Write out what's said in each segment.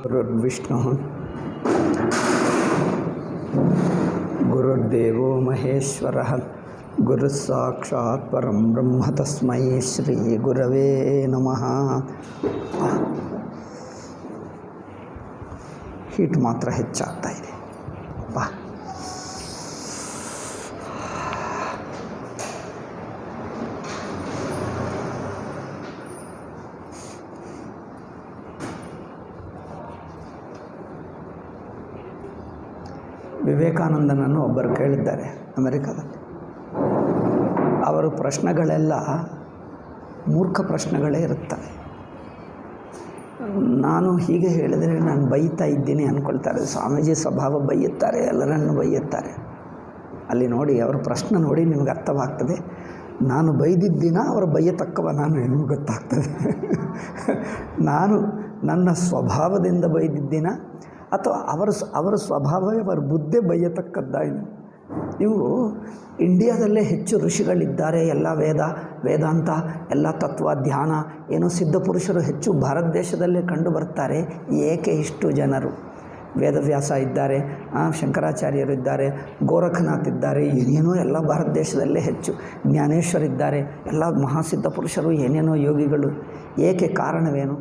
ಗುರುರ್ವಿಷ್ಣು ಗುರುರ್ದೇವೋ ಮಹೇಶ್ವರ ಗುರುಸ್ಸಾಕ್ಷಾತ್ ಪರಂ ಬ್ರಹ್ಮ ತಸ್ಮೈ ಶ್ರೀ ಗುರವೇ ನಮಃ. ಹೀಟ್ ಮಾತ್ರ ಹೆಚ್ಚಾಗ್ತಾ ಇದೆ. ಬಾ ವಿವೇಕಾನಂದನನ್ನು ಒಬ್ಬರು ಕೇಳಿದ್ದಾರೆ ಅಮೆರಿಕದಲ್ಲಿ. ಅವರ ಪ್ರಶ್ನೆಗಳೆಲ್ಲ ಮೂರ್ಖ ಪ್ರಶ್ನೆಗಳೇ ಇರುತ್ತವೆ. ನಾನು ಹೀಗೆ ಹೇಳಿದರೆ ನಾನು ಬೈತಾ ಇದ್ದೀನಿ ಅಂದ್ಕೊಳ್ತಾರೆ. ಸ್ವಾಮೀಜಿ ಸ್ವಭಾವ ಬೈಯುತ್ತಾರೆ, ಎಲ್ಲರನ್ನು ಬೈಯುತ್ತಾರೆ. ಅಲ್ಲಿ ನೋಡಿ, ಅವರ ಪ್ರಶ್ನೆ ನೋಡಿ ನಿಮಗೆ ಅರ್ಥವಾಗ್ತದೆ. ನಾನು ಬೈದಿದ್ದೀನ ಅವರು ಬೈಯತಕ್ಕವ ನಾನು ನಿಮಗೆ ಗೊತ್ತಾಗ್ತದೆ. ನಾನು ನನ್ನ ಸ್ವಭಾವದಿಂದ ಬೈದಿದ್ದೀನ ಅಥವಾ ಅವರ ಸ್ವಭಾವವೇ ಅವರ ಬುದ್ಧಿ ಬೈಯತಕ್ಕದ್ದಾಯಿತು. ನೀವು ಇಂಡಿಯಾದಲ್ಲೇ ಹೆಚ್ಚು ಋಷಿಗಳಿದ್ದಾರೆ. ಎಲ್ಲ ವೇದಾಂತ, ಎಲ್ಲ ತತ್ವ, ಧ್ಯಾನ, ಏನೋ ಸಿದ್ಧ ಪುರುಷರು ಹೆಚ್ಚು ಭಾರತ ದೇಶದಲ್ಲೇ ಕಂಡು ಬರ್ತಾರೆ. ಏಕೆ ಇಷ್ಟು ಜನರು? ವೇದವ್ಯಾಸ ಇದ್ದಾರೆ, ಶಂಕರಾಚಾರ್ಯರು ಇದ್ದಾರೆ, ಗೋರಖನಾಥ್ ಇದ್ದಾರೆ, ಏನೇನೋ ಎಲ್ಲ ಭಾರತ ದೇಶದಲ್ಲೇ ಹೆಚ್ಚು. ಜ್ಞಾನೇಶ್ವರಿದ್ದಾರೆ, ಎಲ್ಲ ಮಹಾಸಿದ್ಧ ಪುರುಷರು, ಏನೇನೋ ಯೋಗಿಗಳು. ಏಕೆ? ಕಾರಣವೇನು?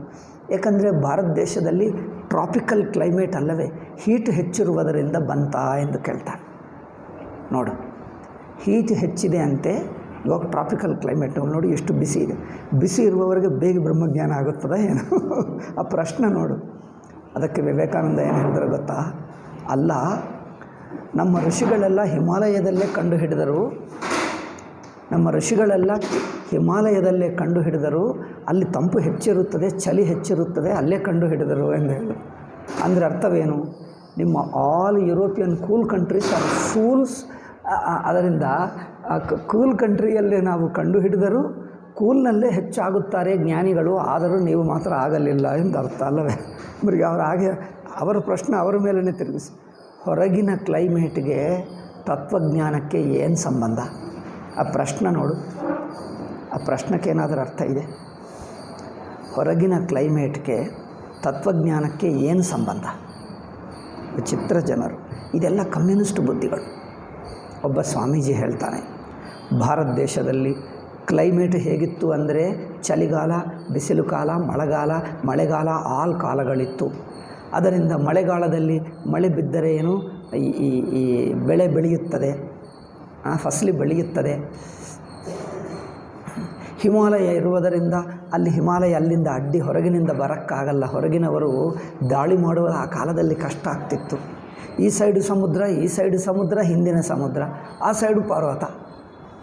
ಏಕೆಂದರೆ ಭಾರತ ದೇಶದಲ್ಲಿ ಟ್ರಾಪಿಕಲ್ ಕ್ಲೈಮೇಟ್ ಅಲ್ಲವೇ, ಹೀಟ್ ಹೆಚ್ಚಿರುವುದರಿಂದ ಬಂತಾ ಎಂದು ಕೇಳ್ತಾರೆ. ನೋಡು, ಹೀಟ್ ಹೆಚ್ಚಿದೆ ಅಂತೆ. ಇವಾಗ ಟ್ರಾಪಿಕಲ್ ಕ್ಲೈಮೇಟ್ ನೋಡಿ ಎಷ್ಟು ಬಿಸಿ ಇದೆ. ಬಿಸಿ ಇರುವವರೆಗೆ ಬೇಗ ಬ್ರಹ್ಮಜ್ಞಾನ ಆಗುತ್ತದೆ ಏನು? ಆ ಪ್ರಶ್ನೆ ನೋಡು. ಅದಕ್ಕೆ ವಿವೇಕಾನಂದ ಏನು ಹೇಳಿದ್ರೆ ಗೊತ್ತಾ? ಅಲ್ಲ, ನಮ್ಮ ಋಷಿಗಳೆಲ್ಲ ಹಿಮಾಲಯದಲ್ಲೇ ಕಂಡು ಹಿಡಿದರು. ಹಿಮಾಲಯದಲ್ಲೇ ಕಂಡು ಹಿಡಿದರು. ಅಲ್ಲಿ ತಂಪು ಹೆಚ್ಚಿರುತ್ತದೆ, ಚಳಿ ಹೆಚ್ಚಿರುತ್ತದೆ, ಅಲ್ಲೇ ಕಂಡು ಹಿಡಿದರು ಎಂದು ಹೇಳಿದರು. ಅಂದರೆ ಅರ್ಥವೇನು? ನಿಮ್ಮ all European cool countries are fools. ಅದರಿಂದ ಕೂಲ್ ಕಂಟ್ರಿಯಲ್ಲೇ ನಾವು ಕಂಡು ಹಿಡಿದರು, ಕೂಲ್ನಲ್ಲೇ ಹೆಚ್ಚಾಗುತ್ತಾರೆ ಜ್ಞಾನಿಗಳು, ಆದರೂ ನೀವು ಮಾತ್ರ ಆಗಲಿಲ್ಲ ಎಂದು ಅರ್ಥ ಅಲ್ಲವೇ? ಅವರಿಗೆ ಅವರ ಪ್ರಶ್ನೆ ಅವರ ಮೇಲೇ ತಿರುಗಿಸಿ. ಹೊರಗಿನ ಕ್ಲೈಮೇಟ್ಗೆ ತತ್ವಜ್ಞಾನಕ್ಕೆ ಏನು ಸಂಬಂಧ? ಆ ಪ್ರಶ್ನೆ ನೋಡು. ಆ ಪ್ರಶ್ನೆಗೆ ಏನಾದರೂ ಅರ್ಥ ಇದೆ? ಹೊರಗಿನ ಕ್ಲೈಮೇಟ್ಗೆ ತತ್ವಜ್ಞಾನಕ್ಕೆ ಏನು ಸಂಬಂಧ? ವಿಚಿತ್ರ ಜನರು. ಇದೆಲ್ಲ ಕಮ್ಯುನಿಸ್ಟ್ ಬುದ್ಧಿಗಳು. ಒಬ್ಬ ಸ್ವಾಮೀಜಿ ಹೇಳ್ತಾನೆ, ಭಾರತ ದೇಶದಲ್ಲಿ ಕ್ಲೈಮೇಟ್ ಹೇಗಿತ್ತು ಅಂದರೆ ಚಳಿಗಾಲ, ಬಿಸಿಲು ಕಾಲ, ಮಳೆಗಾಲ ಆಲ್ ಕಾಲಗಳಿತ್ತು. ಅದರಿಂದ ಮಳೆಗಾಲದಲ್ಲಿ ಮಳೆ ಬಿದ್ದರೆ ಏನು ಈ ಬೆಳೆ ಬೆಳೆಯುತ್ತದೆ, ಫಸಲು ಬೆಳೆಯುತ್ತದೆ. ಹಿಮಾಲಯ ಇರುವುದರಿಂದ ಅಲ್ಲಿಂದ ಅಡ್ಡಿ ಹೊರಗಿನಿಂದ ಬರೋಕ್ಕಾಗಲ್ಲ. ಹೊರಗಿನವರು ದಾಳಿ ಮಾಡುವ ಆ ಕಾಲದಲ್ಲಿ ಕಷ್ಟ ಆಗ್ತಿತ್ತು. ಈ ಸೈಡು ಸಮುದ್ರ, ಹಿಂದಿನ ಸಮುದ್ರ, ಆ ಸೈಡು ಪರ್ವತ,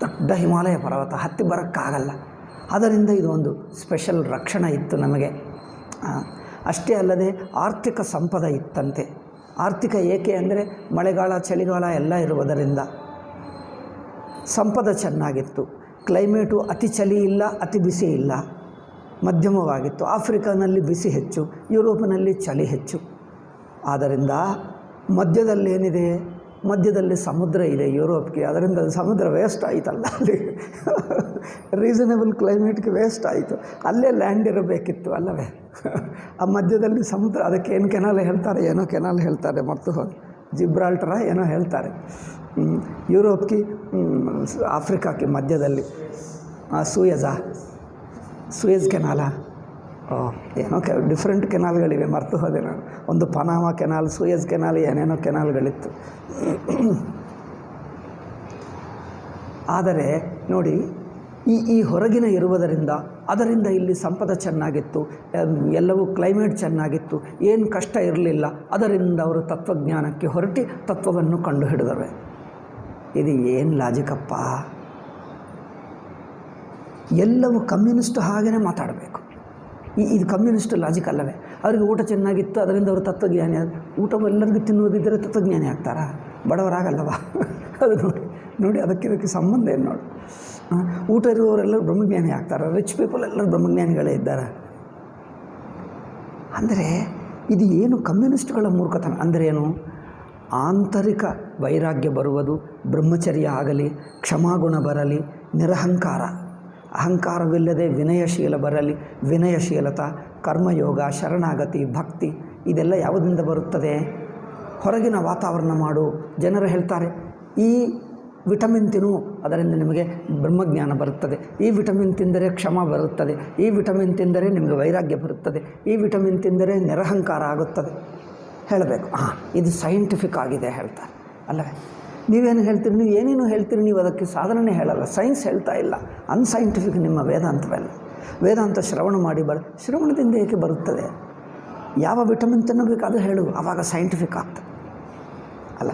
ದೊಡ್ಡ ಹಿಮಾಲಯ ಪರ್ವತ, ಹತ್ತಿ ಬರೋಕ್ಕಾಗಲ್ಲ. ಅದರಿಂದ ಇದು ಒಂದು ಸ್ಪೆಷಲ್ ರಕ್ಷಣೆ ಇತ್ತು ನಮಗೆ. ಅಷ್ಟೇ ಅಲ್ಲದೆ ಆರ್ಥಿಕ ಸಂಪದ ಇತ್ತಂತೆ. ಆರ್ಥಿಕ ಏಕೆ ಅಂದರೆ ಮಳೆಗಾಲ, ಚಳಿಗಾಲ ಎಲ್ಲ ಇರುವುದರಿಂದ ಸಂಪದ ಚೆನ್ನಾಗಿತ್ತು. ಕ್ಲೈಮೇಟು ಅತಿ ಚಳಿ ಇಲ್ಲ, ಅತಿ ಬಿಸಿ ಇಲ್ಲ, ಮಧ್ಯಮವಾಗಿತ್ತು. ಆಫ್ರಿಕಾನಲ್ಲಿ ಬಿಸಿ ಹೆಚ್ಚು, ಯುರೋಪಿನಲ್ಲಿ ಚಳಿ ಹೆಚ್ಚು. ಆದ್ದರಿಂದ ಮಧ್ಯದಲ್ಲೇನಿದೆ? ಮಧ್ಯದಲ್ಲಿ ಸಮುದ್ರ ಇದೆ ಯುರೋಪ್ಗೆ. ಅದರಿಂದ ಸಮುದ್ರ ವೇಸ್ಟ್ ಆಯಿತಲ್ಲ, ಅಲ್ಲಿ ರೀಸನೇಬಲ್ ಕ್ಲೈಮೇಟ್ಗೆ ವೇಸ್ಟ್ ಆಯಿತು. ಅಲ್ಲೇ ಲ್ಯಾಂಡ್ ಇರಬೇಕಿತ್ತು ಅಲ್ಲವೇ? ಆ ಮಧ್ಯದಲ್ಲಿ ಸಮುದ್ರ. ಅದಕ್ಕೆ ಏನು ಕೆನಾಲ್ ಹೇಳ್ತಾರೆ, ಮರ್ತು ಹೋಗಿ, ಜಿಬ್ರಾಲ್ಟರ ಏನೋ ಹೇಳ್ತಾರೆ. ಯುರೋಪ್ಗೆ, ಆಫ್ರಿಕಾಕ್ಕೆ ಮಧ್ಯದಲ್ಲಿ ಸೂಯಜ್ ಕೆನಾಲ, ಏನೋ ಡಿಫ್ರೆಂಟ್ ಕೆನಾಲ್ಗಳಿವೆ, ಮರ್ತು ಹೋದೆ ನಾನು. ಒಂದು ಪನಾಮ ಕೆನಾಲ್, ಸೂಯಜ್ ಕೆನಾಲ್, ಏನೇನೋ ಕೆನಾಲ್ಗಳಿತ್ತು. ಆದರೆ ನೋಡಿ, ಈ ಹೊರಗಿನ ಇರುವುದರಿಂದ ಅದರಿಂದ ಇಲ್ಲಿ ಸಂಪದ ಚೆನ್ನಾಗಿತ್ತು, ಎಲ್ಲವೂ ಕ್ಲೈಮೇಟ್ ಚೆನ್ನಾಗಿತ್ತು, ಏನು ಕಷ್ಟ ಇರಲಿಲ್ಲ. ಅದರಿಂದ ಅವರು ತತ್ವಜ್ಞಾನಕ್ಕೆ ಹೊರಟಿ ತತ್ವವನ್ನು ಕಂಡು ಹಿಡಿದವೆ. ಇದು ಏನು ಲಾಜಿಕಪ್ಪ? ಎಲ್ಲವೂ ಕಮ್ಯುನಿಸ್ಟ್ ಹಾಗೇ ಮಾತಾಡಬೇಕು. ಇದು ಕಮ್ಯುನಿಸ್ಟ್ ಲಾಜಿಕ್ ಅಲ್ಲವೇ? ಅವರಿಗೆ ಊಟ ಚೆನ್ನಾಗಿತ್ತು, ಅದರಿಂದ ಅವರು ತತ್ವಜ್ಞಾನಿ. ಊಟವು ಎಲ್ಲರಿಗೂ ತಿನ್ನುವುದಿದ್ದರೆ ತತ್ವಜ್ಞಾನಿ ಆಗ್ತಾರಾ? ಬಡವರಾಗಲ್ಲವ? ಅದು ನೋಡಿ ಅದಕ್ಕೆ ಸಂಬಂಧ ಏನು ನೋಡಿ. ಊಟ ಇರುವವರೆಲ್ಲರೂ ಬ್ರಹ್ಮಜ್ಞಾನಿ ಆಗ್ತಾರೆ, ರಿಚ್ ಪೀಪಲ್ ಎಲ್ಲರೂ ಬ್ರಹ್ಮಜ್ಞಾನಿಗಳೇ ಇದ್ದಾರೆ. ಅಂದರೆ ಇದು ಏನು ಕಮ್ಯುನಿಸ್ಟ್ಗಳ ಮೂರ್ಖತನ ಅಂದರೆ ಏನು? ಆಂತರಿಕ ವೈರಾಗ್ಯ ಬರುವುದು, ಬ್ರಹ್ಮಚರ್ಯ ಆಗಲಿ, ಕ್ಷಮಾಗುಣ ಬರಲಿ, ನಿರಹಂಕಾರ, ಅಹಂಕಾರವಿಲ್ಲದೆ ವಿನಯಶೀಲ ಬರಲಿ, ವಿನಯಶೀಲತಾ, ಕರ್ಮಯೋಗ, ಶರಣಾಗತಿ, ಭಕ್ತಿ ಇದೆಲ್ಲ ಯಾವುದರಿಂದ ಬರುತ್ತದೆ? ಹೊರಗಿನ ವಾತಾವರಣ ಮಾಡು. ಜನರು ಹೇಳ್ತಾರೆ ಈ ವಿಟಮಿನ್ ತಿನ್ನು, ಅದರಿಂದ ನಿಮಗೆ ಬ್ರಹ್ಮಜ್ಞಾನ ಬರುತ್ತದೆ. ಈ ವಿಟಮಿನ್ ತಿಂದರೆ ಕ್ಷಮ ಬರುತ್ತದೆ. ಈ ವಿಟಮಿನ್ ತಿಂದರೆ ನಿಮಗೆ ವೈರಾಗ್ಯ ಬರುತ್ತದೆ. ಈ ವಿಟಮಿನ್ ತಿಂದರೆ ನಿರಹಂಕಾರ ಆಗುತ್ತದೆ. ಹೇಳಬೇಕು, ಇದು ಸೈಂಟಿಫಿಕ್ ಆಗಿದೆ ಹೇಳ್ತಾರೆ ಅಲ್ಲವೇ? ನೀವೇನು ಹೇಳ್ತೀರಿ? ನೀವು ಏನೇನು ಹೇಳ್ತೀರಿ, ನೀವು ಅದಕ್ಕೆ ಸಾಧನೆ ಹೇಳಲ್ಲ. ಸೈನ್ಸ್ ಹೇಳ್ತಾ ಇಲ್ಲ, ಅನ್ಸೈಂಟಿಫಿಕ್ ನಿಮ್ಮ ವೇದಾಂತವೆಲ್ಲ. ವೇದಾಂತ ಶ್ರವಣ ಮಾಡಿ ಶ್ರವಣದಿಂದ ಏಕೆ ಬರುತ್ತದೆ? ಯಾವ ವಿಟಮಿನ್ ತಿನ್ನಬೇಕು ಅದು ಹೇಳು, ಆವಾಗ ಸೈಂಟಿಫಿಕ್ ಆಗ್ತದೆ ಅಲ್ಲ?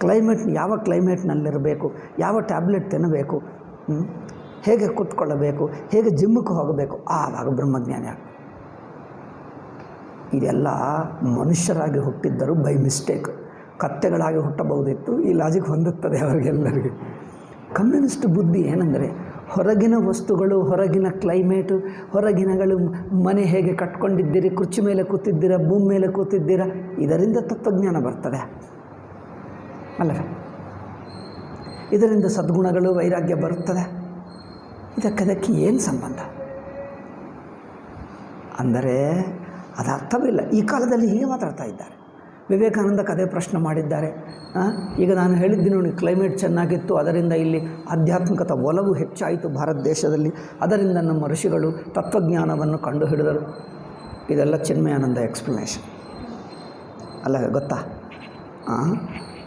ಕ್ಲೈಮೇಟ್, ಯಾವ ಕ್ಲೈಮೇಟ್ನಲ್ಲಿರಬೇಕು, ಯಾವ ಟ್ಯಾಬ್ಲೆಟ್ ತಿನ್ನಬೇಕು, ಹೇಗೆ ಕೂತ್ಕೊಳ್ಳಬೇಕು, ಹೇಗೆ ಜಿಮ್ಮಿಗೆ ಹೋಗಬೇಕು, ಆವಾಗ ಬ್ರಹ್ಮಜ್ಞಾನಿ ಆಗ. ಇದೆಲ್ಲ ಮನುಷ್ಯರಾಗಿ ಹುಟ್ಟಿದ್ದರು ಬೈ ಮಿಸ್ಟೇಕ್. ಕತ್ತೆಗಳಾಗಿ ಹುಟ್ಟಬಹುದಿತ್ತು. ಈ ಲಾಜಿಕ್ ಹೊಂದುತ್ತದೆ ಅವರಿಗೆಲ್ಲರಿಗೂ. ಕಮ್ಯುನಿಸ್ಟ್ ಬುದ್ಧಿ ಏನೆಂದರೆ ಹೊರಗಿನ ವಸ್ತುಗಳು, ಹೊರಗಿನ ಕ್ಲೈಮೇಟು, ಹೊರಗಿನಗಳು, ಮನೆ ಹೇಗೆ ಕಟ್ಕೊಂಡಿದ್ದೀರಿ, ಕುರ್ಚಿ ಮೇಲೆ ಕೂತಿದ್ದೀರ, ಭೂಮಿ ಮೇಲೆ ಕೂತಿದ್ದೀರ, ಇದರಿಂದ ತತ್ವಜ್ಞಾನ ಬರ್ತದೆ ಅಲ್ಲವೇ? ಇದರಿಂದ ಸದ್ಗುಣಗಳು, ವೈರಾಗ್ಯ ಬರುತ್ತದೆ. ಇದಕ್ಕೆ ಏನು ಸಂಬಂಧ ಅಂದರೆ ಅದು ಅರ್ಥವಿಲ್ಲ. ಈ ಕಾಲದಲ್ಲಿ ಹೀಗೆ ಮಾತಾಡ್ತಾ ಇದ್ದಾರೆ. ವಿವೇಕಾನಂದಕ್ಕೆ ಅದೇ ಪ್ರಶ್ನೆ ಮಾಡಿದ್ದಾರೆ. ಈಗ ನಾನು ಹೇಳಿದ್ದೀನಿ ನೋಡಿ, ಕ್ಲೈಮೇಟ್ ಚೆನ್ನಾಗಿತ್ತು, ಅದರಿಂದ ಇಲ್ಲಿ ಆಧ್ಯಾತ್ಮಿಕತ ಒಲವು ಹೆಚ್ಚಾಯಿತು ಭಾರತ ದೇಶದಲ್ಲಿ, ಅದರಿಂದ ನಮ್ಮ ಋಷಿಗಳು ತತ್ವಜ್ಞಾನವನ್ನು ಕಂಡುಹಿಡಿದರು. ಇದೆಲ್ಲ ಚಿನ್ಮಯಾನಂದ ಎಕ್ಸ್ಪ್ಲನೇಷನ್ ಅಲ್ಲ, ಗೊತ್ತಾ?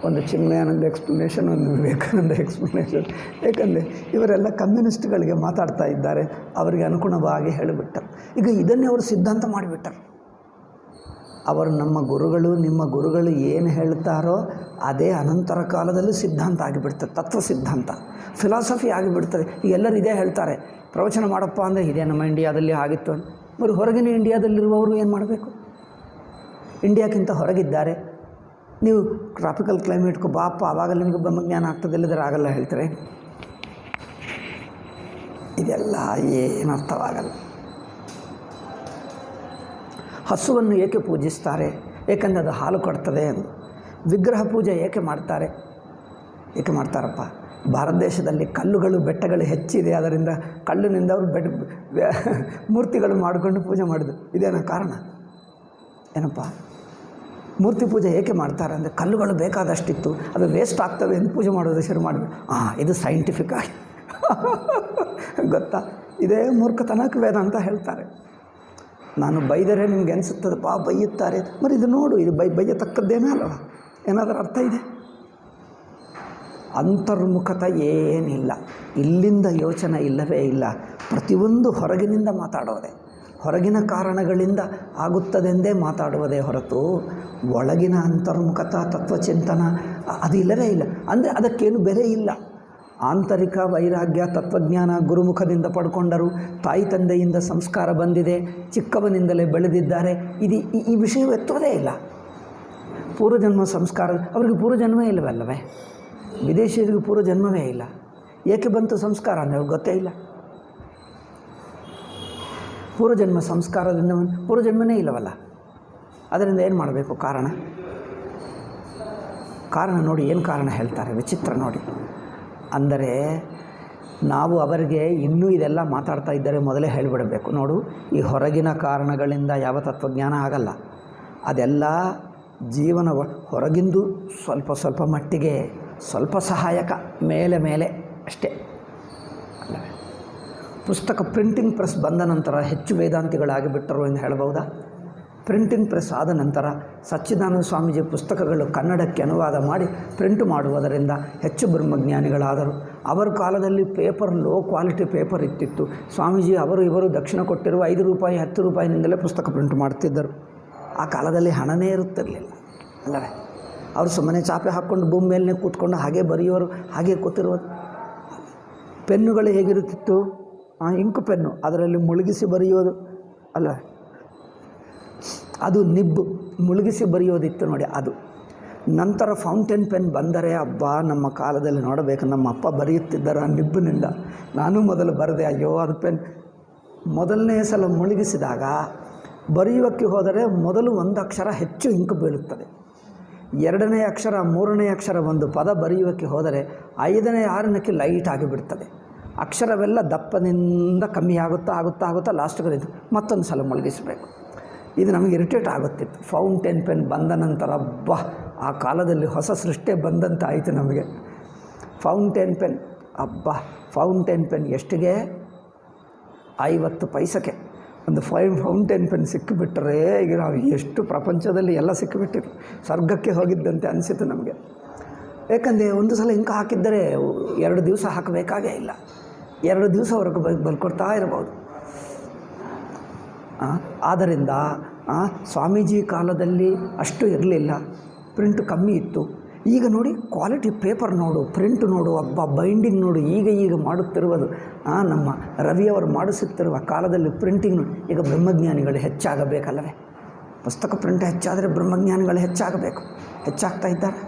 ಒಂದು ಚಿನ್ಮಯಾನಂದ ಎಕ್ಸ್ಪ್ಲನೇಷನ್, ಒಂದು ವಿವೇಕಾನಂದ ಎಕ್ಸ್ಪ್ಲನೇಷನ್. ಏಕೆಂದರೆ ಇವರೆಲ್ಲ ಕಮ್ಯುನಿಸ್ಟ್ಗಳಿಗೆ ಮಾತಾಡ್ತಾ ಇದ್ದಾರೆ, ಅವರಿಗೆ ಅನುಗುಣವಾಗಿ ಹೇಳಿಬಿಟ್ಟರು. ಈಗ ಇದನ್ನೇ ಅವರು ಸಿದ್ಧಾಂತ ಮಾಡಿಬಿಟ್ಟರು. ಅವರು ನಮ್ಮ ಗುರುಗಳು, ನಿಮ್ಮ ಗುರುಗಳು ಏನು ಹೇಳ್ತಾರೋ ಅದೇ ಅನಂತರ ಕಾಲದಲ್ಲಿ ಸಿದ್ಧಾಂತ ಆಗಿಬಿಡ್ತದೆ. ತತ್ವ ಸಿದ್ಧಾಂತ, ಫಿಲಾಸಫಿ ಆಗಿಬಿಡ್ತದೆ. ಈಗ ಎಲ್ಲರೂ ಇದೇ ಹೇಳ್ತಾರೆ. ಪ್ರವಚನ ಮಾಡಪ್ಪ ಅಂದರೆ ಇದೇ ನಮ್ಮ ಇಂಡಿಯಾದಲ್ಲಿ ಆಗಿತ್ತು. మరి ಹೊರಗಿನ ಇಂಡಿಯಾದಲ್ಲಿರುವವರು ಏನು ಮಾಡಬೇಕು? ಇಂಡಿಯಾಕ್ಕಿಂತ ಹೊರಗಿದ್ದಾರೆ. ನೀವು ಟ್ರಾಪಿಕಲ್ ಕ್ಲೈಮೇಟ್ಗೂ ಬಾಪ, ಆವಾಗ ನಿಮಗೆ ಬ್ರಹ್ಮಜ್ಞಾನ ಆಗ್ತದೆ, ಇಲ್ಲದ್ರೆ ಆಗಲ್ಲ ಹೇಳ್ತಾರೆ. ಇದೆಲ್ಲ ಏನು ಅರ್ಥವಾಗಲ್ಲ. ಹಸುವನ್ನು ಏಕೆ ಪೂಜಿಸ್ತಾರೆ? ಏಕೆಂದರೆ ಅದು ಹಾಲು ಕೊಡ್ತದೆ ಎಂದು. ವಿಗ್ರಹ ಪೂಜೆ ಏಕೆ ಮಾಡ್ತಾರೆ? ಏಕೆ ಮಾಡ್ತಾರಪ್ಪ? ಭಾರತ ದೇಶದಲ್ಲಿ ಕಲ್ಲುಗಳು, ಬೆಟ್ಟಗಳು ಹೆಚ್ಚಿದೆ, ಅದರಿಂದ ಕಲ್ಲಿನಿಂದ ಅವರು ಮೂರ್ತಿಗಳು ಮಾಡಿಕೊಂಡು ಪೂಜೆ ಮಾಡಿದ್ರು. ಇದೇನೋ ಕಾರಣ? ಏನಪ್ಪ ಮೂರ್ತಿ ಪೂಜೆ ಏಕೆ ಮಾಡ್ತಾರೆ ಅಂದರೆ ಕಲ್ಲುಗಳು ಬೇಕಾದಷ್ಟಿತ್ತು, ಅದು ವೇಸ್ಟ್ ಆಗ್ತವೆ ಎಂದು ಪೂಜೆ ಮಾಡೋದು ಶುರು ಮಾಡಿದ್ರು. ಇದು ಸೈಂಟಿಫಿಕ್ ಆಗಿ ಗೊತ್ತಾ? ಇದೇ ಮೂರ್ಖತನಕ್ಕೆ ವೇದಾಂತ ಹೇಳ್ತಾರೆ. ನಾನು ಬೈದರೆ ನಿಮ್ಗೆ ಅನಿಸುತ್ತದಪ್ಪ, ಬೈಯುತ್ತಾರೆ. మరి ಇದು ನೋಡು, ಇದು ಬೈಯತಕ್ಕದ್ದೇನೇ ಅಲ್ವ? ಏನಾದರೂ ಅರ್ಥ ಇದೆ? ಅಂತರ್ಮುಖತೆ ಏನಿಲ್ಲ, ಇಲ್ಲಿಂದ ಯೋಚನೆ ಇಲ್ಲವೇ ಇಲ್ಲ. ಪ್ರತಿಯೊಂದು ಹೊರಗಿನಿಂದ ಮಾತಾಡೋದೆ, ಹೊರಗಿನ ಕಾರಣಗಳಿಂದ ಆಗುತ್ತದೆಂದೇ ಮಾತಾಡುವುದೇ ಹೊರತು ಒಳಗಿನ ಅಂತರ್ಮುಖತ, ತತ್ವಚಿಂತನ ಅದು ಇಲ್ಲವೇ ಇಲ್ಲ. ಅಂದರೆ ಅದಕ್ಕೇನು ಬೆಲೆ ಇಲ್ಲ. ಆಂತರಿಕ ವೈರಾಗ್ಯ, ತತ್ವಜ್ಞಾನ ಗುರುಮುಖದಿಂದ ಪಡ್ಕೊಂಡರು. ತಾಯಿ ತಂದೆಯಿಂದ ಸಂಸ್ಕಾರ ಬಂದಿದೆ, ಚಿಕ್ಕವನಿಂದಲೇ ಬೆಳೆದಿದ್ದಾರೆ. ಈ ವಿಷಯ ಎತ್ತೋದೇ ಇಲ್ಲ. ಪೂರ್ವಜನ್ಮ ಸಂಸ್ಕಾರ, ಅವರಿಗೆ ಪೂರ್ವಜನ್ಮವೇ ಇಲ್ಲವಲ್ಲವೇ? ವಿದೇಶಿಯರಿಗೆ ಪೂರ್ವಜನ್ಮವೇ ಇಲ್ಲ. ಏಕೆ ಬಂತು ಸಂಸ್ಕಾರ ಅಂದರೆ ಅವ್ರಿಗೆ ಗೊತ್ತೇ ಇಲ್ಲ. ಪೂರ್ವಜನ್ಮ ಸಂಸ್ಕಾರದಿಂದ ಪೂರ್ವಜನ್ಮನೇ ಇಲ್ಲವಲ್ಲ, ಅದರಿಂದ ಏನು ಮಾಡಬೇಕು? ಕಾರಣ ನೋಡಿ, ಏನು ಕಾರಣ ಹೇಳ್ತಾರೆ, ವಿಚಿತ್ರ ನೋಡಿ. ಅಂದರೆ ನಾವು ಅವರಿಗೆ ಇನ್ನೂ ಇದೆಲ್ಲ ಮಾತಾಡ್ತಾ ಇದ್ದರೆ ಮೊದಲೇ ಹೇಳಿಬಿಡಬೇಕು. ನೋಡು, ಈ ಹೊರಗಿನ ಕಾರಣಗಳಿಂದ ಯಾವ ತತ್ವಜ್ಞಾನ ಆಗಲ್ಲ. ಅದೆಲ್ಲ ಜೀವನ ಹೊರಗಿಂದು ಸ್ವಲ್ಪ ಮಟ್ಟಿಗೆ ಸ್ವಲ್ಪ ಸಹಾಯಕ, ಮೇಲೆ ಅಷ್ಟೇ ಅಲ್ಲವೇ? ಪುಸ್ತಕ ಪ್ರಿಂಟಿಂಗ್ ಪ್ರೆಸ್ ಬಂದ ನಂತರ ಹೆಚ್ಚು ವೇದಾಂತಿಗಳಾಗಿಬಿಟ್ಟರು ಎಂದು ಹೇಳಬಹುದಾ? ಪ್ರಿಂಟಿಂಗ್ ಪ್ರೆಸ್ ಆದ ನಂತರ ಸಚ್ಚಿದಾನಂದ ಸ್ವಾಮೀಜಿ ಪುಸ್ತಕಗಳು ಕನ್ನಡಕ್ಕೆ ಅನುವಾದ ಮಾಡಿ ಪ್ರಿಂಟ್ ಮಾಡುವುದರಿಂದ ಹೆಚ್ಚು ಬ್ರಹ್ಮಜ್ಞಾನಿಗಳಾದರು. ಅವರ ಕಾಲದಲ್ಲಿ ಪೇಪರ್ ಲೋ ಕ್ವಾಲಿಟಿ ಪೇಪರ್ ಇತ್ತಿತ್ತು. ಸ್ವಾಮೀಜಿ ಇವರು ದಕ್ಷಿಣ ಕೊಟ್ಟಿರುವ 5 ರೂಪಾಯಿ 10 ರೂಪಾಯಿನಿಂದಲೇ ಪುಸ್ತಕ ಪ್ರಿಂಟ್ ಮಾಡ್ತಿದ್ದರು. ಆ ಕಾಲದಲ್ಲಿ ಹಣನೇ ಇರುತ್ತಿರಲಿಲ್ಲ ಅಲ್ಲವೇ? ಅವರು ಸುಮ್ಮನೆ ಚಾಪೆ ಹಾಕ್ಕೊಂಡು ಭೂಮಿ ಮೇಲೆ ಕೂತ್ಕೊಂಡು ಹಾಗೆ ಬರೆಯೋರು, ಹಾಗೆ ಕೂತಿರೋದು. ಪೆನ್ನುಗಳು ಹೇಗಿರುತ್ತಿತ್ತು? ಇಂಕು ಪೆನ್ನು, ಅದರಲ್ಲಿ ಮುಳುಗಿಸಿ ಬರೆಯೋದು ಅಲ್ಲ, ಅದು ನಿಬ್ಬು ಮುಳುಗಿಸಿ ಬರೆಯೋದಿತ್ತು ನೋಡಿ ಅದು. ನಂತರ ಫೌಂಟೇನ್ ಪೆನ್ ಬಂದರೆ ಅಬ್ಬಾ, ನಮ್ಮ ಕಾಲದಲ್ಲಿ ನೋಡಬೇಕು, ನಮ್ಮ ಅಪ್ಪ ಬರೆಯುತ್ತಿದ್ದರು ಆ ನಿಬ್ಬಿನಿಂದ. ನಾನು ಮೊದಲು ಬರೆದೆ, ಅಯ್ಯೋ ಅದು ಪೆನ್. ಮೊದಲನೇ ಸಲ ಮುಳುಗಿಸಿದಾಗ ಬರೆಯುವಕ್ಕೆ ಹೋದರೆ ಮೊದಲು 1 ಅಕ್ಷರ ಹೆಚ್ಚು ಇಂಕು ಬೀಳುತ್ತದೆ. 2ನೇ ಅಕ್ಷರ 3ನೇ ಅಕ್ಷರ ಒಂದು ಪದ ಬರೆಯುವಕ್ಕೆ ಹೋದರೆ 5ನೇ 6ನೇಕ್ಕೆ ಲೈಟ್ ಆಗಿಬಿಡ್ತದೆ. ಅಕ್ಷರವೆಲ್ಲ ದಪ್ಪನಿಂದ ಕಮ್ಮಿ ಆಗುತ್ತಾ ಲಾಸ್ಟ್ಗೆ ಇದು ಮತ್ತೊಂದು ಸಲ ಮುಳುಗಿಸಬೇಕು. ಇದು ನಮಗೆ ಇರಿಟೇಟ್ ಆಗುತ್ತಿತ್ತು. ಫೌಂಟೇನ್ ಪೆನ್ ಬಂದ ನಂತರ ಆ ಕಾಲದಲ್ಲಿ ಹೊಸ ಸೃಷ್ಟಿ ಬಂದಂತ ಆಯಿತು ನಮಗೆ. ಫೌಂಟೇನ್ ಪೆನ್ ಫೌಂಟೇನ್ ಪೆನ್ ಎಷ್ಟಿಗೆ? 50 ಪೈಸಕ್ಕೆ ಒಂದು ಫೌಂಟೇನ್ ಪೆನ್ ಸಿಕ್ಕಿಬಿಟ್ಟರೆ ಈಗ ನಾವು ಎಷ್ಟು ಪ್ರಪಂಚದಲ್ಲಿ ಎಲ್ಲ ಸಿಕ್ಕಿಬಿಟ್ಟಿರು, ಸ್ವರ್ಗಕ್ಕೆ ಹೋಗಿದ್ದಂತೆ ಅನಿಸಿತು ನಮಗೆ. ಏಕೆಂದರೆ ಒಂದು ಸಲ ಇಂಕ ಹಾಕಿದ್ದರೆ 2 ದಿವಸ ಹಾಕಬೇಕಾಗೇ ಇಲ್ಲ, 2 ದಿವಸವರೆಗೂ ಬರ್ಕೊಡ್ತಾ ಇರ್ಬೋದು. ಆದ್ದರಿಂದ ಸ್ವಾಮೀಜಿ ಕಾಲದಲ್ಲಿ ಅಷ್ಟು ಇರಲಿಲ್ಲ, ಪ್ರಿಂಟ್ ಕಮ್ಮಿ ಇತ್ತು. ಈಗ ನೋಡಿ ಕ್ವಾಲಿಟಿ ಪೇಪರ್ ನೋಡು, ಪ್ರಿಂಟ್ ನೋಡು, ಬೈಂಡಿಂಗ್ ನೋಡು. ಈಗ ಮಾಡುತ್ತಿರುವುದು ನಮ್ಮ ರವಿಯವರು ಮಾಡಿಸುತ್ತಿರುವ ಕಾಲದಲ್ಲಿ ಪ್ರಿಂಟಿಂಗ್ ನೋಡಿ. ಈಗ ಬ್ರಹ್ಮಜ್ಞಾನಿಗಳು ಹೆಚ್ಚಾಗಬೇಕಲ್ಲವೇ? ಪುಸ್ತಕ ಪ್ರಿಂಟ್ ಹೆಚ್ಚಾದರೆ ಬ್ರಹ್ಮಜ್ಞಾನಿಗಳು ಹೆಚ್ಚಾಗ್ತಾ ಇದ್ದಾರೆ.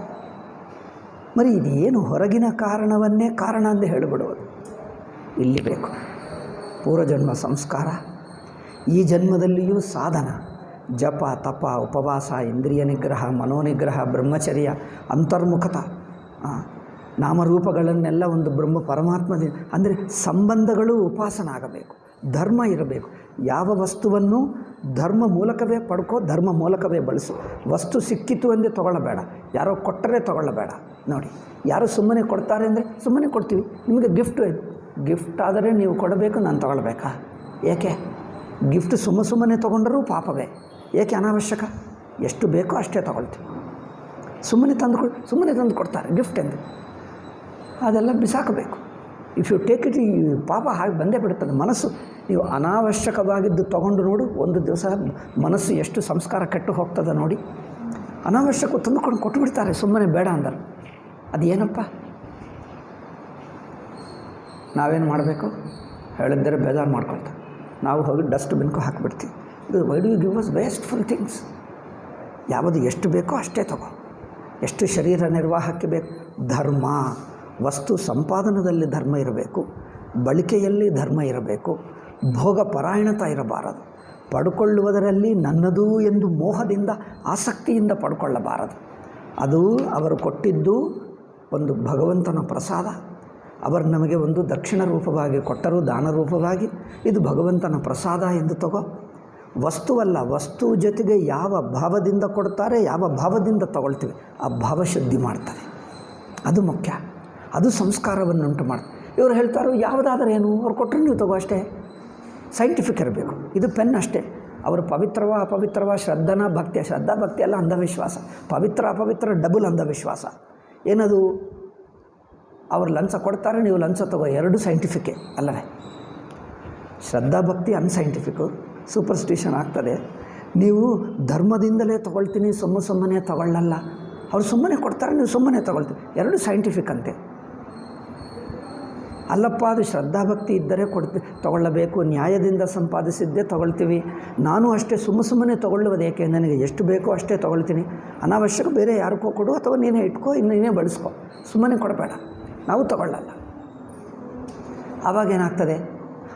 మరి ಇದು ಏನು ಹೊರಗಿನ ಕಾರಣವನ್ನೇ ಕಾರಣ ಎಂದು ಹೇಳಿಬಿಡುವುದು. ಇಲ್ಲಿ ಬೇಕು ಪೂರ್ವಜನ್ಮ ಸಂಸ್ಕಾರ, ಈ ಜನ್ಮದಲ್ಲಿಯೂ ಸಾಧನ, ಜಪ, ತಪ, ಉಪವಾಸ, ಇಂದ್ರಿಯ ನಿಗ್ರಹ, ಮನೋನಿಗ್ರಹ, ಬ್ರಹ್ಮಚರ್ಯ, ಅಂತರ್ಮುಖತ, ನಾಮರೂಪಗಳನ್ನೆಲ್ಲ ಒಂದು ಪರಮಾತ್ಮದಿಂದ ಅಂದರೆ ಸಂಬಂಧಗಳು ಉಪಾಸನ ಆಗಬೇಕು, ಧರ್ಮ ಇರಬೇಕು. ಯಾವ ವಸ್ತುವನ್ನು ಧರ್ಮ ಮೂಲಕವೇ ಪಡ್ಕೋ, ಧರ್ಮ ಮೂಲಕವೇ ಬಳಸು. ವಸ್ತು ಸಿಕ್ಕಿತು ಎಂದೇ ತೊಗೊಳ್ಳಬೇಡ, ಯಾರೋ ಕೊಟ್ಟರೆ ತೊಗೊಳ್ಳಬೇಡ. ನೋಡಿ, ಯಾರು ಸುಮ್ಮನೆ ಕೊಡ್ತಾರೆ ಅಂದರೆ ಸುಮ್ಮನೆ ಕೊಡ್ತೀವಿ. ನಿಮಗೆ ಗಿಫ್ಟ್ ಆದರೆ ನೀವು ಕೊಡಬೇಕು, ನಾನು ತೊಗೊಳ್ಬೇಕಾ? ಏಕೆ? ಗಿಫ್ಟ್ ಸುಮ್ಮನೆ ತೊಗೊಂಡರೂ ಪಾಪವೇ. ಏಕೆ ಅನಾವಶ್ಯಕ? ಎಷ್ಟು ಬೇಕೋ ಅಷ್ಟೇ ತೊಗೊಳ್ತೀವಿ. ಸುಮ್ಮನೆ ತಂದು ಕೊಡ್ತಾರೆ ಗಿಫ್ಟ್ ಎಂದು, ಅದೆಲ್ಲ ಬಿಸಾಕಬೇಕು. ಇಫ್ ಯು ಟೇಕ್ ಇಟ್, ಪಾಪ ಹಾಗೆ ಬಂದೇ ಬಿಡುತ್ತದೆ. ಮನಸ್ಸು ನೀವು ಅನಾವಶ್ಯಕವಾಗಿದ್ದು ತೊಗೊಂಡು ನೋಡು, ಒಂದು ದಿವಸ ಮನಸ್ಸು ಎಷ್ಟು ಸಂಸ್ಕಾರ ಕೆಟ್ಟು ಹೋಗ್ತದೆ ನೋಡಿ. ಅನಾವಶ್ಯಕ ತಂದುಕೊಂಡು ಕೊಟ್ಟುಬಿಡ್ತಾರೆ ಸುಮ್ಮನೆ ಬೇಡ ಅಂದರೆ. ಅದು ಏನಪ್ಪ? ನಾವೇನು ಮಾಡಬೇಕು? ಹೇಳಿದ್ದರೆ ಬೇಜಾರು ಮಾಡ್ಕೊಳ್ತಾರೆ. ನಾವು ಹೋಗಿ ಡಸ್ಟ್ಬಿನ್ಗೂ ಹಾಕಿಬಿಡ್ತೀವಿ. ಇದು why do you give us wasteful things? ಯಾವುದು ಎಷ್ಟು ಬೇಕೋ ಅಷ್ಟೇ ತಗೋ. ಎಷ್ಟು ಶರೀರ ನಿರ್ವಾಹಕ್ಕೆ ಬೇಕು? ಧರ್ಮ, ವಸ್ತು ಸಂಪಾದನದಲ್ಲಿ ಧರ್ಮ ಇರಬೇಕು, ಬಳಕೆಯಲ್ಲಿ ಧರ್ಮ ಇರಬೇಕು, ಭೋಗ ಪರಾಯಣತ ಇರಬಾರದು, ಪಡ್ಕೊಳ್ಳುವುದರಲ್ಲಿ ನನ್ನದು ಎಂದು ಮೋಹದಿಂದ ಆಸಕ್ತಿಯಿಂದ ಪಡ್ಕೊಳ್ಳಬಾರದು. ಅದು ಅವರು ಕೊಟ್ಟಿದ್ದು ಒಂದು ಭಗವಂತನ ಪ್ರಸಾದ. ಅವರು ನಮಗೆ ಒಂದು ದಕ್ಷಿಣ ರೂಪವಾಗಿ ಕೊಟ್ಟರು, ದಾನ ರೂಪವಾಗಿ. ಇದು ಭಗವಂತನ ಪ್ರಸಾದ ಎಂದು ತಗೋ. ವಸ್ತುವಲ್ಲ, ವಸ್ತು ಜೊತೆಗೆ ಯಾವ ಭಾವದಿಂದ ಕೊಡ್ತಾರೆ, ಯಾವ ಭಾವದಿಂದ ತಗೊಳ್ತೀವಿ, ಆ ಭಾವ ಶುದ್ಧಿ ಮಾಡ್ತದೆ. ಅದು ಮುಖ್ಯ. ಅದು ಸಂಸ್ಕಾರವನ್ನುಂಟು ಮಾಡ್ತದೆ. ಇವರು ಹೇಳ್ತಾರೋ ಯಾವುದಾದ್ರೂ ಏನು, ಅವ್ರು ಕೊಟ್ಟರೆ ನೀವು ತಗೋ ಅಷ್ಟೇ. ಸೈಂಟಿಫಿಕ್ ಇರಬೇಕು. ಇದು ಪೆನ್ ಅಷ್ಟೇ. ಅವರು ಅಪವಿತ್ರವ, ಶ್ರದ್ಧಾ ಭಕ್ತಿ ಎಲ್ಲ ಅಂಧವಿಶ್ವಾಸ. ಪವಿತ್ರ ಅಪವಿತ್ರ ಡಬಲ್ ಅಂಧವಿಶ್ವಾಸ. ಏನದು? ಅವರು ಲಂಚ ಕೊಡ್ತಾರೆ, ನೀವು ಲಂಚ ತಗೋ, ಎರಡು ಸೈಂಟಿಫಿಕ್ಕೇ ಅಲ್ಲವೇ? ಶ್ರದ್ಧಾ ಭಕ್ತಿ ಅನ್ಸೈಂಟಿಫಿಕ್ಕು, ಸೂಪರ್ಸ್ಟಿಷನ್ ಆಗ್ತದೆ. ನೀವು ಧರ್ಮದಿಂದಲೇ ತೊಗೊಳ್ತೀನಿ, ಸುಮ್ಮನೆ ತಗೊಳ್ಳಲ್ಲ. ಅವ್ರು ಸುಮ್ಮನೆ ಕೊಡ್ತಾರೆ, ನೀವು ಸುಮ್ಮನೆ ತಗೊಳ್ತೀವಿ, ಎರಡು ಸೈಂಟಿಫಿಕ್ ಅಂತೆ. ಅಲ್ಲಪ್ಪ, ಅದು ಶ್ರದ್ಧಾಭಕ್ತಿ ಇದ್ದರೆ ತಗೊಳ್ಳಬೇಕು, ನ್ಯಾಯದಿಂದ ಸಂಪಾದಿಸಿದ್ದೇ ತಗೊಳ್ತೀವಿ. ನಾನು ಅಷ್ಟೇ ಸುಮ್ಮನೆ ತಗೊಳ್ಳುವುದು ಏಕೆ? ನನಗೆ ಎಷ್ಟು ಬೇಕೋ ಅಷ್ಟೇ ತಗೊಳ್ತೀನಿ. ಅನಾವಶ್ಯಕ ಬೇರೆ ಯಾರಿಗೋ ಕೊಡು, ಅಥವಾ ನೀನೇ ಇಟ್ಕೋ, ನೀನೇ ಬಳಸ್ಕೊ, ಸುಮ್ಮನೆ ಕೊಡಬೇಡ. ನಾವು ತಗೊಳ್ಳಲ್ಲ. ಆವಾಗೇನಾಗ್ತದೆ?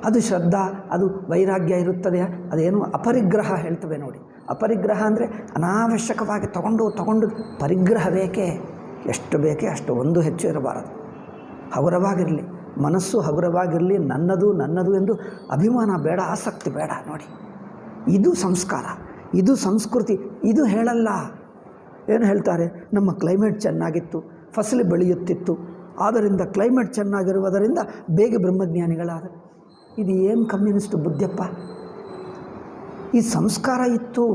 ಅದು ಶ್ರದ್ಧಾ, ಅದು ವೈರಾಗ್ಯ ಇರುತ್ತದೆ. ಅದೇನು ಅಪರಿಗ್ರಹ ಹೇಳ್ತವೆ ನೋಡಿ. ಅಪರಿಗ್ರಹ ಅಂದರೆ ಅನಾವಶ್ಯಕವಾಗಿ ತಗೊಂಡು ಪರಿಗ್ರಹ ಬೇಕೇ, ಎಷ್ಟು ಬೇಕೇ ಅಷ್ಟು, ಒಂದು ಹೆಚ್ಚು ಇರಬಾರದು. ಹಗುರವಾಗಿರಲಿ ಮನಸ್ಸು, ಹಗುರವಾಗಿರಲಿ. ನನ್ನದು ಎಂದು ಅಭಿಮಾನ ಬೇಡ, ಆಸಕ್ತಿ ಬೇಡ. ನೋಡಿ, ಇದು ಸಂಸ್ಕಾರ, ಇದು ಸಂಸ್ಕೃತಿ. ಇದು ಹೇಳಲ್ಲ. ಏನು ಹೇಳ್ತಾರೆ? ನಮ್ಮ ಕ್ಲೈಮೇಟ್ ಚೆನ್ನಾಗಿತ್ತು, ಫಸಲು ಬೆಳೆಯುತ್ತಿತ್ತು, ಆದ್ದರಿಂದ ಕ್ಲೈಮೇಟ್ ಚೆನ್ನಾಗಿರುವುದರಿಂದ ಬೇಗ ಬ್ರಹ್ಮಜ್ಞಾನಿಗಳಾದ. ಇದು ಏನು ಕಮ್ಯುನಿಸ್ಟ್ ಬುದ್ಧಿಯಪ್ಪ? ಈ ಸಂಸ್ಕಾರ ಇತ್ತು,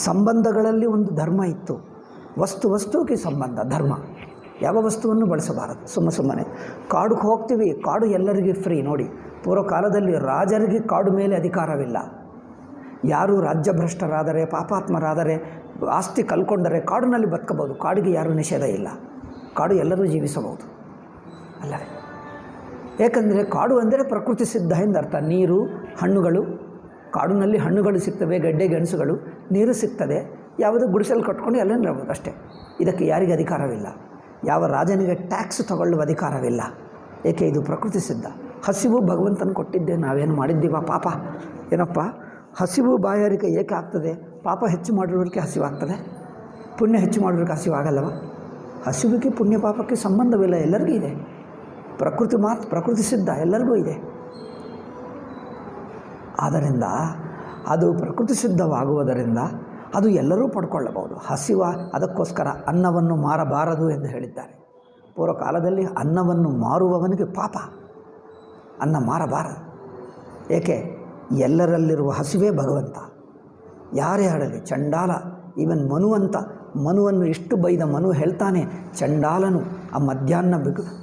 ಸಂಬಂಧಗಳಲ್ಲಿ ಒಂದು ಧರ್ಮ ಇತ್ತು. ವಸ್ತುವಿಗೆ ಸಂಬಂಧ ಧರ್ಮ. ಯಾವ ವಸ್ತುವನ್ನು ಬಳಸಬಾರದು ಸುಮ್ಮನೆ. ಕಾಡಿಗೆ ಹೋಗ್ತೀವಿ, ಕಾಡು ಎಲ್ಲರಿಗೂ ಫ್ರೀ. ನೋಡಿ, ಪೂರ್ವ ಕಾಲದಲ್ಲಿ ರಾಜರಿಗೆ ಕಾಡು ಮೇಲೆ ಅಧಿಕಾರವಿಲ್ಲ. ಯಾರು ರಾಜ್ಯಭ್ರಷ್ಟರಾದರೆ, ಪಾಪಾತ್ಮರಾದರೆ, ಆಸ್ತಿ ಕಲ್ಕೊಂಡರೆ ಕಾಡಿನಲ್ಲಿ ಬದುಕಬಹುದು. ಕಾಡಿಗೆ ಯಾರೂ ನಿಷೇಧ ಇಲ್ಲ. ಕಾಡು ಎಲ್ಲರೂ ಜೀವಿಸಬಹುದು ಅಲ್ಲವೇ? ಏಕೆಂದರೆ ಕಾಡು ಅಂದರೆ ಪ್ರಕೃತಿ ಸಿದ್ಧ ಎಂದರ್ಥ. ನೀರು, ಹಣ್ಣುಗಳು, ಕಾಡಿನಲ್ಲಿ ಹಣ್ಣುಗಳು ಸಿಗ್ತವೆ, ಗಡ್ಡೆ ಗೆಣಸುಗಳು, ನೀರು ಸಿಗ್ತದೆ. ಯಾವುದು ಗುಡಿಸಲು ಕಟ್ಕೊಂಡು ಎಲ್ಲನೂ ಇರಬಹುದು ಅಷ್ಟೇ. ಇದಕ್ಕೆ ಯಾರಿಗೆ ಅಧಿಕಾರವಿಲ್ಲ. ಯಾವ ರಾಜನಿಗೆ ಟ್ಯಾಕ್ಸ್ ತಗೊಳ್ಳುವ ಅಧಿಕಾರವಿಲ್ಲ. ಏಕೆ? ಇದು ಪ್ರಕೃತಿ ಸಿದ್ಧ. ಹಸಿವು ಭಗವಂತನ ಕೊಟ್ಟಿದ್ದೆ, ನಾವೇನು ಮಾಡಿದ್ದೀವ? ಪಾಪ. ಏನಪ್ಪ ಹಸಿವು ಬಾಯಾರಿಕೆ ಏಕೆ ಆಗ್ತದೆ? ಪಾಪ ಹೆಚ್ಚು ಮಾಡಿರೋರಿಗೆ ಹಸಿವಾಗ್ತದೆ, ಪುಣ್ಯ ಹೆಚ್ಚು ಮಾಡಿರೋರಿಗೆ ಹಸಿವಾಗಲ್ಲವ? ಹಸಿವಿಗೆ ಪುಣ್ಯ ಪಾಪಕ್ಕೆ ಸಂಬಂಧವಿಲ್ಲ, ಎಲ್ಲರಿಗೂ ಇದೆ. ಪ್ರಕೃತಿ ಸಿದ್ಧ, ಎಲ್ಲರಿಗೂ ಇದೆ. ಆದ್ದರಿಂದ ಅದು ಪ್ರಕೃತಿ ಸಿದ್ಧವಾಗುವುದರಿಂದ ಅದು ಎಲ್ಲರೂ ಪಡ್ಕೊಳ್ಳಬಹುದು. ಹಸಿವ ಅದಕ್ಕೋಸ್ಕರ ಅನ್ನವನ್ನು ಮಾರಬಾರದು ಎಂದು ಹೇಳಿದ್ದಾರೆ. ಪೂರ್ವಕಾಲದಲ್ಲಿ ಅನ್ನವನ್ನು ಮಾರುವವನಿಗೆ ಪಾಪ, ಅನ್ನ ಮಾರಬಾರದು. ಏಕೆ? ಎಲ್ಲರಲ್ಲಿರುವ ಹಸಿವೇ ಭಗವಂತ. ಯಾರೇ ಆಡಲಿ, ಚಂಡಾಲ, ಈವನ್ ಮನುವನ್ನು ಇಷ್ಟು ಬೈದ ಮನು ಹೇಳ್ತಾನೆ, ಚಂಡಾಲನು ಆ ಮಧ್ಯಾಹ್ನ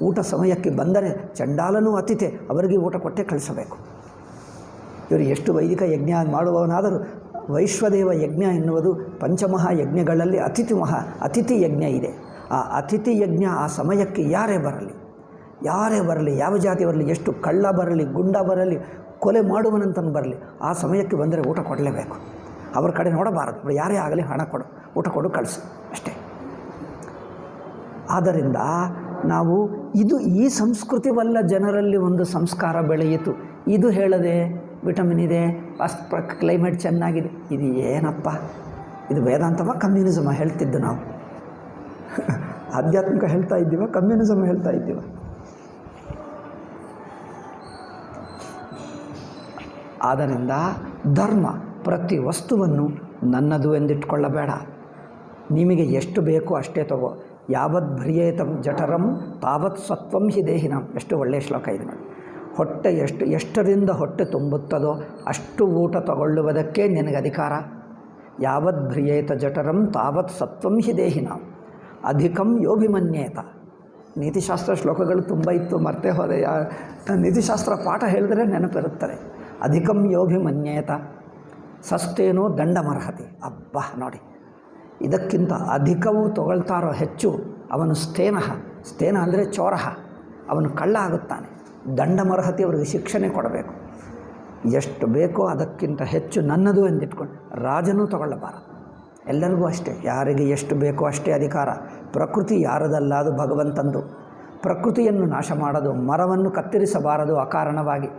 ಊಟ ಸಮಯಕ್ಕೆ ಬಂದರೆ ಚಂಡಾಲನೂ ಅತಿಥೆ, ಅವರಿಗೆ ಊಟ ಕೊಟ್ಟೇ ಕಳಿಸಬೇಕು. ಇವರು ಎಷ್ಟು ವೈದಿಕ ಯಜ್ಞ ಮಾಡುವವನಾದರೂ ವೈಶ್ವದೇವ ಯಜ್ಞ ಎನ್ನುವುದು ಪಂಚಮಹಾಯಜ್ಞಗಳಲ್ಲಿ ಅತಿಥಿ ಯಜ್ಞ ಇದೆ. ಆ ಅತಿಥಿ ಯಜ್ಞ ಆ ಸಮಯಕ್ಕೆ ಯಾರೇ ಬರಲಿ, ಯಾವ ಜಾತಿ ಬರಲಿ, ಎಷ್ಟು ಕಳ್ಳ ಬರಲಿ, ಗುಂಡ ಬರಲಿ, ಕೊಲೆ ಮಾಡುವನಂತನು ಬರಲಿ, ಆ ಸಮಯಕ್ಕೆ ಬಂದರೆ ಊಟ ಕೊಡಲೇಬೇಕು. ಅವ್ರ ಕಡೆ ನೋಡಬಾರದು. ಯಾರೇ ಆಗಲಿ ಹಣ ಕೊಡು, ಊಟ ಕೊಡು, ಕಳಿಸು, ಅಷ್ಟೇ. ಆದ್ದರಿಂದ ನಾವು ಈ ಸಂಸ್ಕೃತಿವಲ್ಲ ಜನರಲ್ಲಿ ಒಂದು ಸಂಸ್ಕಾರ ಬೆಳೆಯಿತು. ಇದು ಹೇಳದೆ ವಿಟಮಿನ್ ಇದೆ, ಕ್ಲೈಮೇಟ್ ಚೆನ್ನಾಗಿದೆ, ಇದು ಏನಪ್ಪ? ಇದು ವೇದಾಂತವ ಕಮ್ಯುನಿಸಮ ಹೇಳ್ತಿದ್ದು ನಾವು? ಆಧ್ಯಾತ್ಮಿಕ ಹೇಳ್ತಾ ಇದ್ದೀವ, ಕಮ್ಯುನಿಸಮ್ ಹೇಳ್ತಾ ಇದ್ದೀವ? ಆದ್ದರಿಂದ ಧರ್ಮ ಪ್ರತಿ ವಸ್ತುವನ್ನು ನನ್ನದು ಎಂದಿಟ್ಕೊಳ್ಳಬೇಡ. ನಿಮಗೆ ಎಷ್ಟು ಬೇಕೋ ಅಷ್ಟೇ ತಗೋ. ಯಾವತ್ ಭ್ರಿಯೇತಂ ಜಠರಂ ತಾವತ್ ಸತ್ವಂ ಹಿ ದೇಹಿನಂ. ಎಷ್ಟು ಒಳ್ಳೆಯ ಶ್ಲೋಕ ಇದೆ ನೋಡಿ. ಹೊಟ್ಟೆ ಎಷ್ಟರಿಂದ ಹೊಟ್ಟೆ ತುಂಬುತ್ತದೋ ಅಷ್ಟು ಊಟ ತಗೊಳ್ಳುವುದಕ್ಕೆ ನಿನಗೆ ಅಧಿಕಾರ. ಯಾವತ್ ಭ್ರಿಯೇತ ಜಠರಂ ತಾವತ್ ಸತ್ವಂ ಹಿ ದೇಹಿನಂ ಅಧಿಕಂ ಯೋಭಿಮನ್ಯೇತ. ನೀತಿಶಾಸ್ತ್ರ ಶ್ಲೋಕಗಳು ತುಂಬ ಇತ್ತು, ಮರ್ತೇ ಹೋದೆ. ನೀತಿಶಾಸ್ತ್ರ ಪಾಠ ಹೇಳಿದ್ರೆ ನೆನಪಿರುತ್ತದೆ. ಅಧಿಕಂ ಯೋಭಿಮನ್ಯೇತ ಸಸ್ತೇನೋ ದಂಡಮರ್ಹತಿ. ಅಬ್ಬಾ ನೋಡಿ, ಇದಕ್ಕಿಂತ ಅಧಿಕವೂ ತಗೊಳ್ತಾರೋ ಹೆಚ್ಚು ಅವನು ಸ್ಥೇನ ಅಂದರೆ ಚೋರಹ, ಅವನು ಕಳ್ಳ ಆಗುತ್ತಾನೆ. ದಂಡಮರ್ಹತಿ ಅವರಿಗೆ ಶಿಕ್ಷಣೆ ಕೊಡಬೇಕು. ಎಷ್ಟು ಬೇಕೋ ಅದಕ್ಕಿಂತ ಹೆಚ್ಚು ನನ್ನದು ಎಂದಿಟ್ಕೊಂಡು ರಾಜನೂ ತಗೊಳ್ಳಬಾರದು. ಎಲ್ಲರಿಗೂ ಅಷ್ಟೇ, ಯಾರಿಗೆ ಎಷ್ಟು ಬೇಕೋ ಅಷ್ಟೇ ಅಧಿಕಾರ. ಪ್ರಕೃತಿ ಯಾರದಲ್ಲ, ಅದು ಭಗವಂತಂದು. ಪ್ರಕೃತಿಯನ್ನು ನಾಶ ಮಾಡೋದು, ಮರವನ್ನು ಕತ್ತರಿಸಬಾರದು ಅಕಾರಣವಾಗಿ,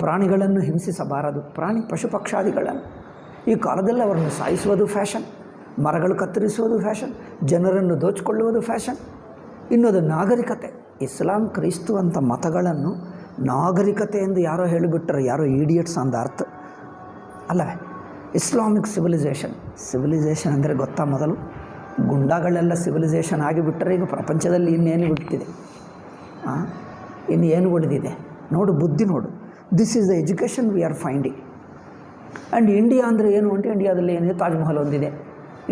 ಪ್ರಾಣಿಗಳನ್ನು ಹಿಂಸಿಸಬಾರದು, ಪಶು ಪಕ್ಷಾದಿಗಳನ್ನು. ಈ ಕಾಲದಲ್ಲಿ ಅವರನ್ನು ಸಾಯಿಸುವುದು ಫ್ಯಾಷನ್, ಮರಗಳು ಕತ್ತರಿಸುವುದು ಫ್ಯಾಷನ್, ಜನರನ್ನು ದೋಚಿಕೊಳ್ಳುವುದು ಫ್ಯಾಷನ್. ಇನ್ನೊಂದು ನಾಗರಿಕತೆ. ಇಸ್ಲಾಂ, ಕ್ರೈಸ್ತು ಅಂತ ಮತಗಳನ್ನು ನಾಗರಿಕತೆ ಎಂದು ಯಾರೋ ಹೇಳಿಬಿಟ್ಟರು, ಯಾರೋ ಈಡಿಯಟ್ಸ್ ಅಂದ ಅರ್ಥ ಅಲ್ಲವೇ? ಇಸ್ಲಾಮಿಕ್ ಸಿವಿಲೈಸೇಷನ್ ಅಂದರೆ ಗೊತ್ತಾ? ಮೊದಲು ಗುಂಡಾಗಳೆಲ್ಲ ಸಿವಿಲೈಸೇಷನ್ ಆಗಿಬಿಟ್ಟರೆ ಈಗ ಪ್ರಪಂಚದಲ್ಲಿ ಇನ್ನೇನು ಬಿಡ್ತಿದೆ? ಇನ್ನು ಏನು ಉಳಿದಿದೆ? ನೋಡು, ಬುದ್ಧಿ ನೋಡು. This is the education we are finding. And India ಅಂದರೆ ಏನು ಅಂತ, ಇಂಡಿಯಾದಲ್ಲಿ ಏನಿದೆ? ತಾಜ್ ಮಹಲ್ ಒಂದಿದೆ.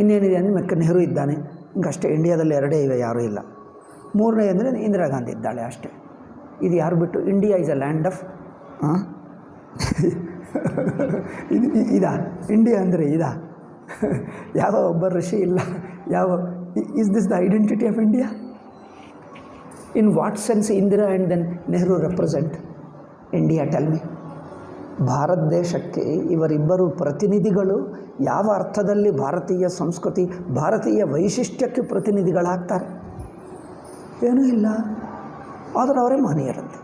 ಇನ್ನೇನಿದೆ ಅಂದರೆ ನೆಹರು ಇದ್ದಾನೆ, ಹಿಂಗಷ್ಟೇ. ಇಂಡಿಯಾದಲ್ಲಿ ಎರಡೇ ಇವೆ, ಯಾರೂ ಇಲ್ಲ. ಮೂರನೇ ಅಂದರೆ ಇಂದಿರಾ ಗಾಂಧಿ ಇದ್ದಾಳೆ, ಅಷ್ಟೇ. ಇದು ಯಾರು ಬಿಟ್ಟು? India is a land of India ಅಂದರೆ ಯಾವ ಒಬ್ಬ ಋಷಿ ಇಲ್ಲ. Is this the identity of India? In what sense Indira and then Nehru represent India? Tell me. Bharat ದೇಶಕ್ಕೆ ಇವರಿಬ್ಬರು ಪ್ರತಿನಿಧಿಗಳು ಯಾವ ಅರ್ಥದಲ್ಲಿ ಭಾರತೀಯ ಸಂಸ್ಕೃತಿ, ಭಾರತೀಯ ವೈಶಿಷ್ಟ್ಯಕ್ಕೆ ಪ್ರತಿನಿಧಿಗಳಾಗ್ತಾರೆ? ಏನೂ ಇಲ್ಲ. ಆದರೆ ಅವರೇ ಮಹನೀಯರಂತೆ.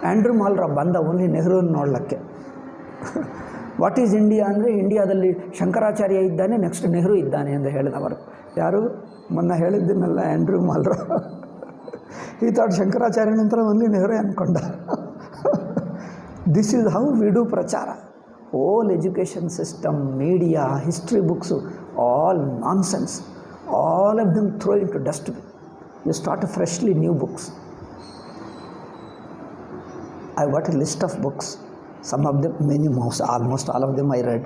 ಆ್ಯಂಡ್ರೂ ಮಾಲ್ರ ಬಂದ ಓನ್ಲಿ ನೆಹರೂನ ನೋಡಲಿಕ್ಕೆ. ವಾಟ್ ಈಸ್ ಇಂಡಿಯಾ ಅಂದರೆ, ಇಂಡಿಯಾದಲ್ಲಿ ಶಂಕರಾಚಾರ್ಯ ಇದ್ದಾನೆ, ನೆಕ್ಸ್ಟ್ ನೆಹರು ಇದ್ದಾನೆ ಎಂದು ಹೇಳಿದವರು ಯಾರು? ಮೊನ್ನೆ ಹೇಳಿದ್ದನ್ನೆಲ್ಲ ಆ್ಯಂಡ್ರೂ ಮಾಲ್ರ. ಈ ಥಾಟ್ ಶಂಕರಾಚಾರ್ಯ ನಂತರ ಓನ್ಲಿ ನೆಹರು ಅಂದ್ಕೊಂಡ. This is how we do ಪ್ರಚಾರ. All education system, media, history books, all nonsense. All of them throw into dustbin. You start a freshly new books. I got a list of books. Some of them, almost all of them I read.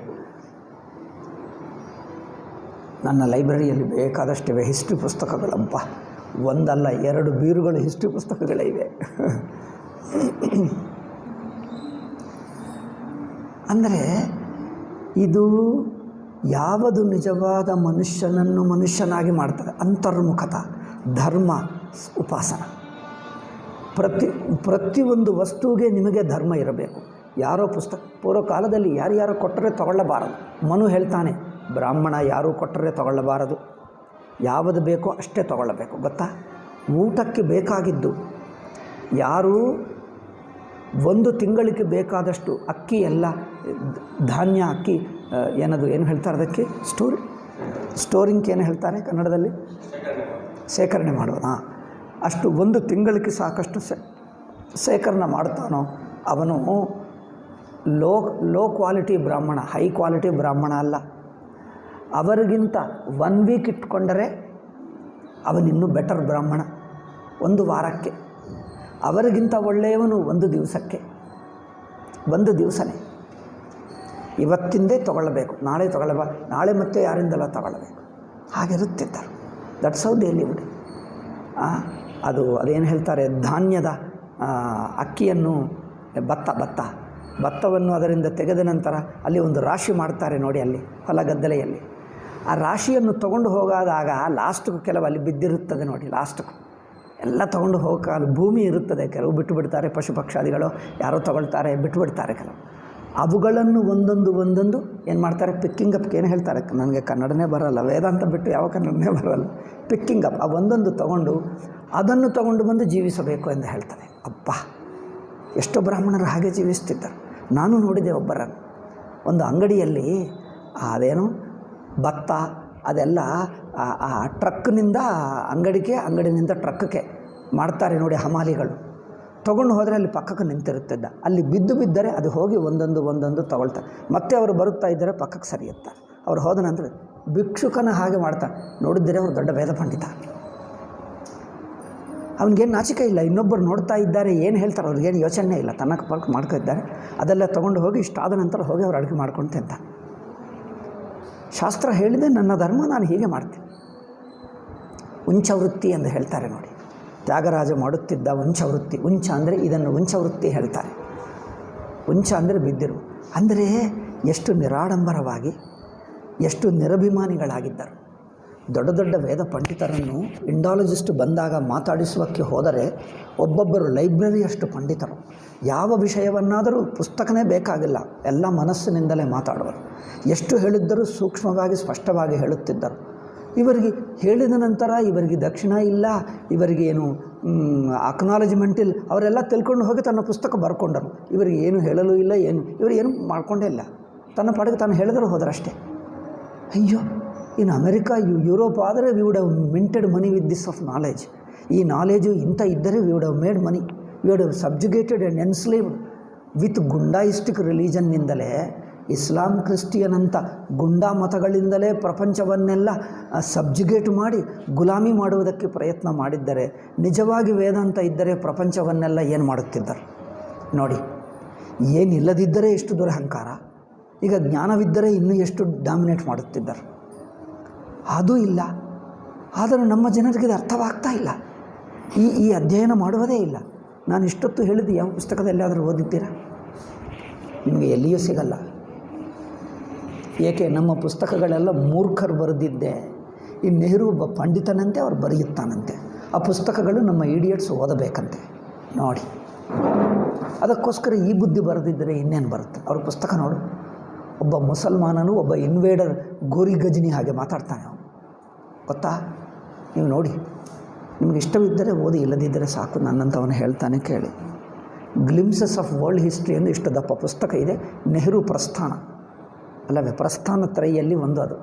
ನನ್ನ ಲೈಬ್ರರಿಯಲ್ಲಿ ಬೇಕಾದಷ್ಟಿವೆ history ಪುಸ್ತಕಗಳಪ್ಪ. ಒಂದಲ್ಲ ಎರಡು ಬೀರುಗಳು history ಪುಸ್ತಕಗಳಿವೆ. ಅಂದರೆ ಇದು ಯಾವುದು ನಿಜವಾದ ಮನುಷ್ಯನನ್ನು ಮನುಷ್ಯನಾಗಿ ಮಾಡ್ತದೆ? ಅಂತರ್ಮುಖತ, ಧರ್ಮ, ಉಪಾಸನ. ಪ್ರತಿಯೊಂದು ವಸ್ತುವಿಗೆ ನಿಮಗೆ ಧರ್ಮ ಇರಬೇಕು. ಯಾರೋ ಪೂರ್ವಕಾಲದಲ್ಲಿ ಯಾರ್ಯಾರು ಕೊಟ್ಟರೆ ತಗೊಳ್ಳಬಾರದು. ಮನು ಹೇಳ್ತಾನೆ, ಬ್ರಾಹ್ಮಣ ಯಾರೂ ಕೊಟ್ಟರೆ ತಗೊಳ್ಳಬಾರದು, ಯಾವುದು ಬೇಕೋ ಅಷ್ಟೇ ತಗೊಳ್ಳಬೇಕು. ಗೊತ್ತಾ? ಊಟಕ್ಕೆ ಬೇಕಾಗಿದ್ದು ಯಾರೂ ಒಂದು ತಿಂಗಳಿಗೆ ಬೇಕಾದಷ್ಟು ಅಕ್ಕಿ, ಎಲ್ಲ ಧಾನ್ಯ, ಅಕ್ಕಿ ಏನು ಹೇಳ್ತಾರೆ ಅದಕ್ಕೆ? ಸ್ಟೋರಿಂಗ್ ಏನು ಹೇಳ್ತಾರೆ ಕನ್ನಡದಲ್ಲಿ? ಶೇಖರಣೆ ಮಾಡೋದಾ? ಅಷ್ಟು ಒಂದು ತಿಂಗಳಿಗೆ ಸಾಕಷ್ಟು ಸೇಕರಣೆ ಮಾಡ್ತಾನೋ ಅವನು ಲೋ ಕ್ವಾಲಿಟಿ ಬ್ರಾಹ್ಮಣ, ಹೈ ಕ್ವಾಲಿಟಿ ಬ್ರಾಹ್ಮಣ ಅಲ್ಲ. ಅವರಿಗಿಂತ 1 ವೀಕ್ ಇಟ್ಕೊಂಡರೆ ಅವನಿನ್ನೂ ಬೆಟರ್ ಬ್ರಾಹ್ಮಣ. 1 ವಾರಕ್ಕೆ. ಅವರಿಗಿಂತ ಒಳ್ಳೆಯವನು 1 ದಿವಸಕ್ಕೆ. 1 ದಿವಸನೇ. ಇವತ್ತಿಂದೇ ತಗೊಳ್ಳಬೇಕು, ನಾಳೆ ನಾಳೆ ಮತ್ತೆ ಯಾರಿಂದಲ್ಲ ತಗೊಳ್ಳಬೇಕು. ಹಾಗಿರುತ್ತಿದ್ದರು. That's how they lived. ಅದೇನು ಹೇಳ್ತಾರೆ, ಧಾನ್ಯದ ಅಕ್ಕಿಯನ್ನು ಭತ್ತವನ್ನು ಅದರಿಂದ ತೆಗೆದ ನಂತರ ಅಲ್ಲಿ ಒಂದು ರಾಶಿ ಮಾಡ್ತಾರೆ ನೋಡಿ, ಅಲ್ಲಿ ಹೊಲ ಗದ್ದಲೆಯಲ್ಲಿ. ಆ ರಾಶಿಯನ್ನು ತೊಗೊಂಡು ಹೋಗಾದಾಗ ಲಾಸ್ಟ್ಗೂ ಕೆಲವು ಅಲ್ಲಿ ಬಿದ್ದಿರುತ್ತದೆ ನೋಡಿ, ಲಾಸ್ಟ್ಗೂ ಎಲ್ಲ ತೊಗೊಂಡು ಹೋಗೋಕ್ಕಾಗಲ್ಲ. ಭೂಮಿ ಇರುತ್ತದೆ, ಕೆಲವು ಬಿಟ್ಟು ಬಿಡ್ತಾರೆ, ಪಶು ಪಕ್ಷಾದಿಗಳು ಯಾರೋ ತೊಗೊಳ್ತಾರೆ, ಬಿಟ್ಟುಬಿಡ್ತಾರೆ ಕೆಲವು. ಅವುಗಳನ್ನು ಒಂದೊಂದು ಏನು ಮಾಡ್ತಾರೆ, ಪಿಕ್ಕಿಂಗ್ ಅಪ್. ಏನು ಹೇಳ್ತಾರೆ, ನನಗೆ ಕನ್ನಡನೇ ಬರೋಲ್ಲ, ವೇದಾಂತ ಬಿಟ್ಟು ಯಾವ ಕನ್ನಡನೇ ಬರೋಲ್ಲ. ಪಿಕ್ಕಿಂಗ್ ಅಪ್, ಆ ಒಂದೊಂದು ತೊಗೊಂಡು ಅದನ್ನು ತೊಗೊಂಡು ಬಂದು ಜೀವಿಸಬೇಕು ಎಂದು ಹೇಳ್ತಾರೆ. ಅಬ್ಬಾ, ಎಷ್ಟೋ ಬ್ರಾಹ್ಮಣರು ಹಾಗೆ ಜೀವಿಸ್ತಿದ್ದರು. ನಾನು ನೋಡಿದೆ ಒಬ್ಬರನ್ನು, ಒಂದು ಅಂಗಡಿಯಲ್ಲಿ ಅದೇನು ಭತ್ತ ಅದೆಲ್ಲ ಆ ಟ್ರಕ್ನಿಂದ ಅಂಗಡಿನಿಂದ ಟ್ರಕ್ಗೆ ಮಾಡ್ತಾರೆ ನೋಡಿ ಹಮಾಲಿಗಳು. ತೊಗೊಂಡು ಹೋದರೆ ಅಲ್ಲಿ ಪಕ್ಕಕ್ಕೆ ನಿಂತಿರುತ್ತಿದ್ದ. ಅಲ್ಲಿ ಬಿದ್ದರೆ ಅದು ಹೋಗಿ ಒಂದೊಂದು ತೊಗೊಳ್ತಾರೆ. ಮತ್ತೆ ಅವರು ಬರುತ್ತಾ ಇದ್ದರೆ ಪಕ್ಕಕ್ಕೆ ಸರಿಯುತ್ತಾರೆ. ಅವ್ರು ಹೋದ ನಂತರ ಭಿಕ್ಷುಕನ ಹಾಗೆ ಮಾಡ್ತಾರೆ. ನೋಡಿದ್ದರೆ ಅವರು ದೊಡ್ಡ ವೇದ ಪಂಡಿತ. ಅವನಿಗೇನು ನಾಚಿಕೆ ಇಲ್ಲ. ಇನ್ನೊಬ್ಬರು ನೋಡ್ತಾ ಇದ್ದಾರೆ, ಏನು ಹೇಳ್ತಾರೆ, ಅವ್ರಿಗೇನು ಯೋಚನೆ ಇಲ್ಲ. ತನ್ನಕ್ಕೆ ಪಕ್ಕ ಮಾಡ್ಕೊತಿದ್ದಾರೆ. ಅದೆಲ್ಲ ತೊಗೊಂಡು ಹೋಗಿ ಇಷ್ಟಾದ ನಂತರ ಹೋಗಿ ಅವ್ರು ಅಡುಗೆ ಮಾಡ್ಕೊಂಡು ತಿಂತಾರೆ. ಶಾಸ್ತ್ರ ಹೇಳಿದೆ, ನನ್ನ ಧರ್ಮ ನಾನು ಹೀಗೆ ಮಾಡ್ತೀನಿ. ಉಂಚವೃತ್ತಿ ಎಂದು ಹೇಳ್ತಾರೆ ನೋಡಿ. ತ್ಯಾಗರಾಜ ಮಾಡುತ್ತಿದ್ದ ಉಂಚವೃತ್ತಿ. ಉಂಚ ಅಂದರೆ ಇದನ್ನು ಉಂಚವೃತ್ತಿ ಹೇಳ್ತಾರೆ. ಉಂಚ ಅಂದರೆ ಬಿದ್ದಿರು. ಅಂದರೆ ಎಷ್ಟು ನಿರಾಡಂಬರವಾಗಿ, ಎಷ್ಟು ನಿರಭಿಮಾನಿಗಳಾಗಿದ್ದರು. ದೊಡ್ಡ ದೊಡ್ಡ ವೇದ ಪಂಡಿತರನ್ನು ಇಂಡಾಲಜಿಸ್ಟ್ ಬಂದಾಗ ಮಾತಾಡಿಸುವಕ್ಕೆ ಹೋದರೆ ಒಬ್ಬೊಬ್ಬರು ಲೈಬ್ರರಿಯಷ್ಟು ಪಂಡಿತರು. ಯಾವ ವಿಷಯವನ್ನಾದರೂ ಪುಸ್ತಕನೇ ಬೇಕಾಗಿಲ್ಲ, ಎಲ್ಲ ಮನಸ್ಸಿನಿಂದಲೇ ಮಾತಾಡುವರು. ಎಷ್ಟು ಹೇಳಿದ್ದರೂ ಸೂಕ್ಷ್ಮವಾಗಿ ಸ್ಪಷ್ಟವಾಗಿ ಹೇಳುತ್ತಿದ್ದರು. ಇವರಿಗೆ ಹೇಳಿದ ನಂತರ ಇವರಿಗೆ ದಕ್ಷಿಣ ಇಲ್ಲ, ಇವರಿಗೆ ಏನು ಅಕ್ನಾಲಜ್ಮೆಂಟ್ ಇಲ್ಲ. ಅವರೆಲ್ಲ ತಿಳ್ಕೊಂಡು ಹೋಗಿ ತನ್ನ ಪುಸ್ತಕ ಬರ್ಕೊಂಡರು. ಇವರಿಗೆ ಏನು ಹೇಳಲು ಇಲ್ಲ, ಇವರು ಏನು ಮಾಡಿಕೊಂಡೇ ಇಲ್ಲ. ತನ್ನ ಪಾಡಿಗೆ ತಾನು ಹೇಳಿದರೂ ಹೋದರಷ್ಟೇ. ಅಯ್ಯೋ, ಇನ್ ಅಮೆರಿಕಾ, ಯುರೋಪ್ ಆದರೆ we would have minted money with this of knowledge. ಈ ನಾಲೆಜು ಇಂಥ ಇದ್ದರೆ we would have made money. We would have subjugated and enslaved with ಗುಂಡಾಯಿಸ್ಟಿಕ್ ರಿಲಿಜನ್ನಿಂದಲೇ, ಇಸ್ಲಾಂ ಕ್ರಿಸ್ಟಿಯನ್ ಅಂತ ಗುಂಡಾ ಮತಗಳಿಂದಲೇ ಪ್ರಪಂಚವನ್ನೆಲ್ಲ ಸಬ್ಜುಗೇಟ್ ಮಾಡಿ ಗುಲಾಮಿ ಮಾಡುವುದಕ್ಕೆ ಪ್ರಯತ್ನ ಮಾಡಿದ್ದರೆ, ನಿಜವಾಗಿ ವೇದಾಂತ ಇದ್ದರೆ ಪ್ರಪಂಚವನ್ನೆಲ್ಲ ಏನು ಮಾಡುತ್ತಿದ್ದರು ನೋಡಿ. ಏನಿಲ್ಲದಿದ್ದರೆ ಎಷ್ಟು ದುರಹಂಕಾರ. ಈಗ ಜ್ಞಾನವಿದ್ದರೆ ಇನ್ನೂ ಎಷ್ಟು ಡಾಮಿನೇಟ್ ಮಾಡುತ್ತಿದ್ದರು. ಅದೂ ಇಲ್ಲ. ಆದರೂ ನಮ್ಮ ಜನರಿಗೆ ಇದು ಅರ್ಥವಾಗ್ತಾ ಇಲ್ಲ. ಈ ಅಧ್ಯಯನ ಮಾಡುವುದೇ ಇಲ್ಲ. ನಾನು ಇಷ್ಟೊತ್ತು ಹೇಳಿದ್ದು ಯಾವ ಪುಸ್ತಕದಲ್ಲಾದರೂ ಓದಿದ್ದೀರಾ? ನಿಮಗೆ ಎಲ್ಲಿಯೂ ಸಿಗಲ್ಲ. ಏಕೆ? ನಮ್ಮ ಪುಸ್ತಕಗಳೆಲ್ಲ ಮೂರ್ಖರು ಬರೆದಿದ್ದೆ. ಈ ನೆಹರು ಒಬ್ಬ ಪಂಡಿತನಂತೆ ಅವ್ರು ಬರೆಯುತ್ತಾನಂತೆ. ಆ ಪುಸ್ತಕಗಳು ನಮ್ಮ ಇಡಿಯಟ್ಸ್ ಓದಬೇಕಂತೆ ನೋಡಿ. ಅದಕ್ಕೋಸ್ಕರ ಈ ಬುದ್ಧಿ ಬರೆದಿದ್ದರೆ ಇನ್ನೇನು ಬರುತ್ತೆ? ಅವ್ರ ಪುಸ್ತಕ ನೋಡು. ಒಬ್ಬ ಮುಸಲ್ಮಾನನು ಒಬ್ಬ ಇನ್ವೇಡರ್ ಗೋರಿ ಗಜನಿ ಹಾಗೆ ಮಾತಾಡ್ತಾನೆ ಅವನು, ಗೊತ್ತಾ? ನೀವು ನೋಡಿ, ನಿಮಗೆ ಇಷ್ಟವಿದ್ದರೆ ಓದಿ, ಇಲ್ಲದಿದ್ದರೆ ಸಾಕು. ನನ್ನಂಥವನು ಹೇಳ್ತಾನೆ ಕೇಳಿ. ಗ್ಲಿಮ್ಸಸ್ ಆಫ್ ವರ್ಲ್ಡ್ ಹಿಸ್ಟ್ರಿ ಎಂದು ಇಷ್ಟು ದಪ್ಪ ಪುಸ್ತಕ ಇದೆ. ನೆಹರು ಪ್ರಸ್ಥಾನ ಅಲ್ಲವೇ, ಪ್ರಸ್ಥಾನ ತ್ರೈಯಲ್ಲಿ ಒಂದು ಅದು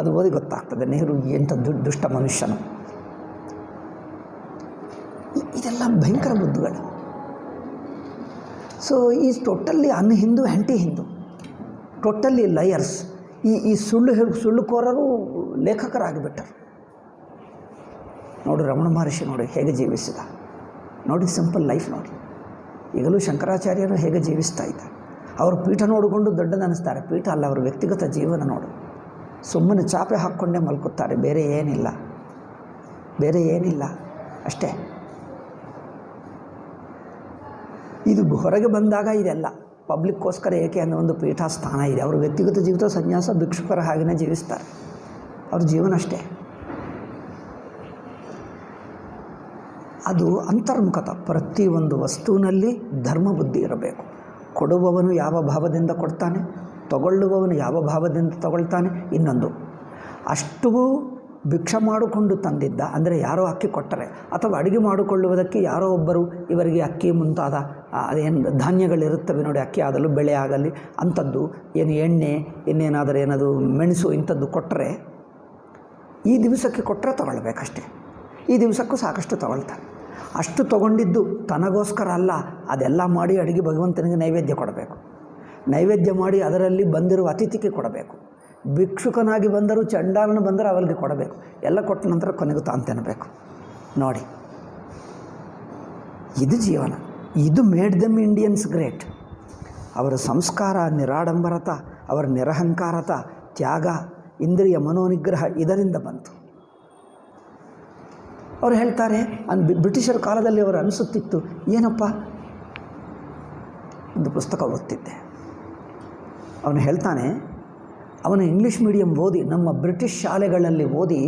ಅದು ಓದಿ ಗೊತ್ತಾಗ್ತದೆ ನೆಹರು ಎಂಥ ದುಷ್ಟ ಮನುಷ್ಯನು. ಇದೆಲ್ಲ ಭಯಂಕರ ಬುದ್ಧಿಗಳು. So is totally unHindu, anti Hindu, totally liars. ಈ ಸುಳ್ಳುಕೋರರು ಲೇಖಕರಾಗಿಬಿಟ್ಟರು. ನೋಡಿ ರಮಣ ಮಹರ್ಷಿ ನೋಡಿ ಹೇಗೆ ಜೀವಿಸಿದ ನೋಡಿ, ಸಿಂಪಲ್ ಲೈಫ್ ನೋಡಿ. ಈಗಲೂ ಶಂಕರಾಚಾರ್ಯರು ಹೇಗೆ ಜೀವಿಸ್ತಾ ಇದ್ದಾರೆ. ಅವರು ಪೀಠ ನೋಡಿಕೊಂಡು ದೊಡ್ಡದನ್ನಿಸ್ತಾರೆ. ಪೀಠ ಅಲ್ಲ, ಅವರ ವ್ಯಕ್ತಿಗತ ಜೀವನ ನೋಡು. ಸುಮ್ಮನೆ ಚಾಪೆ ಹಾಕ್ಕೊಂಡೇ ಮಲ್ಕುತ್ತಾರೆ, ಬೇರೆ ಏನಿಲ್ಲ ಅಷ್ಟೇ. ಇದು ಹೊರಗೆ ಬಂದಾಗ ಇದೆಲ್ಲ ಪಬ್ಲಿಕ್ಕೋಸ್ಕರ ಏಕೆ ಅನ್ನೋ ಒಂದು ಪೀಠ ಸ್ಥಾನ ಇದೆ. ಅವರು ವ್ಯಕ್ತಿಗತ ಜೀವಿತ ಸನ್ಯಾಸ ಭಿಕ್ಷುಕರ ಹಾಗೆಯೇ ಜೀವಿಸ್ತಾರೆ. ಅವ್ರ ಜೀವನ ಅಷ್ಟೇ. ಅದು ಅಂತರ್ಮುಖತ. ಪ್ರತಿಯೊಂದು ವಸ್ತುವಿನಲ್ಲಿ ಧರ್ಮ ಬುದ್ಧಿ ಇರಬೇಕು. ಕೊಡುವವನು ಯಾವ ಭಾವದಿಂದ ಕೊಡ್ತಾನೆ, ತಗೊಳ್ಳುವವನು ಯಾವ ಭಾವದಿಂದ ತಗೊಳ್ತಾನೆ. ಇನ್ನೊಂದು, ಅಷ್ಟು ಭಿಕ್ಷೆ ಮಾಡಿಕೊಂಡು ತಂದಿದ್ದ ಅಂದರೆ ಯಾರೋ ಅಕ್ಕಿ ಕೊಟ್ಟರೆ, ಅಥವಾ ಅಡುಗೆ ಮಾಡಿಕೊಳ್ಳುವುದಕ್ಕೆ ಯಾರೋ ಒಬ್ಬರು ಇವರಿಗೆ ಅಕ್ಕಿ ಮುಂತಾದ ಅದೇನು ಧಾನ್ಯಗಳಿರುತ್ತವೆ ನೋಡಿ, ಅಕ್ಕಿ ಆಗಲು ಬೆಳೆ ಆಗಲಿ ಅಂಥದ್ದು, ಏನು ಎಣ್ಣೆ ಇನ್ನೇನಾದರೂ ಏನದು ಮೆಣಸು ಇಂಥದ್ದು ಕೊಟ್ಟರೆ, ಈ ದಿವಸಕ್ಕೆ ಕೊಟ್ಟರೆ ತಗೊಳ್ಬೇಕಷ್ಟೇ. ಈ ದಿವಸಕ್ಕೂ ಸಾಕಷ್ಟು ತಗೊಳ್ತಾರೆ. ಅಷ್ಟು ತೊಗೊಂಡಿದ್ದು ತನಗೋಸ್ಕರ ಅಲ್ಲ, ಅದೆಲ್ಲ ಮಾಡಿ ಅಡುಗೆ ಭಗವಂತನಿಗೆ ನೈವೇದ್ಯ ಕೊಡಬೇಕು. ನೈವೇದ್ಯ ಮಾಡಿ ಅದರಲ್ಲಿ ಬಂದಿರುವ ಅತಿಥಿಗೆ ಕೊಡಬೇಕು. ಭಿಕ್ಷುಕನಾಗಿ ಬಂದರೂ ಚಂಡಾಲನ ಬಂದರೆ ಅವರಿಗೆ ಕೊಡಬೇಕು. ಎಲ್ಲ ಕೊಟ್ಟ ನಂತರ ಕೊನೆಗೂ ತಾನು ತಿನ್ನಬೇಕು. ನೋಡಿ, ಇದು ಜೀವನ. ಇದು ಮೇಡ್ ದೆಮ್ ಇಂಡಿಯನ್ಸ್ ಗ್ರೇಟ್. ಅವರ ಸಂಸ್ಕಾರ, ನಿರಾಡಂಬರತ, ಅವರ ನಿರಹಂಕಾರತ, ತ್ಯಾಗ, ಇಂದ್ರಿಯ ಮನೋನಿಗ್ರಹ ಇದರಿಂದ ಬಂತು. ಅವರು ಹೇಳ್ತಾರೆ, ಬ್ರಿಟಿಷರ ಕಾಲದಲ್ಲಿ ಅವರು ಅನಿಸುತ್ತಿತ್ತು, ಏನಪ್ಪ, ಒಂದು ಪುಸ್ತಕ ಓದ್ತಿದ್ದೆ, ಅವನು ಹೇಳ್ತಾನೆ, ಅವನು ಇಂಗ್ಲೀಷ್ ಮೀಡಿಯಂ ಓದಿ, ನಮ್ಮ ಬ್ರಿಟಿಷ್ ಶಾಲೆಗಳಲ್ಲಿ ಓದಿ,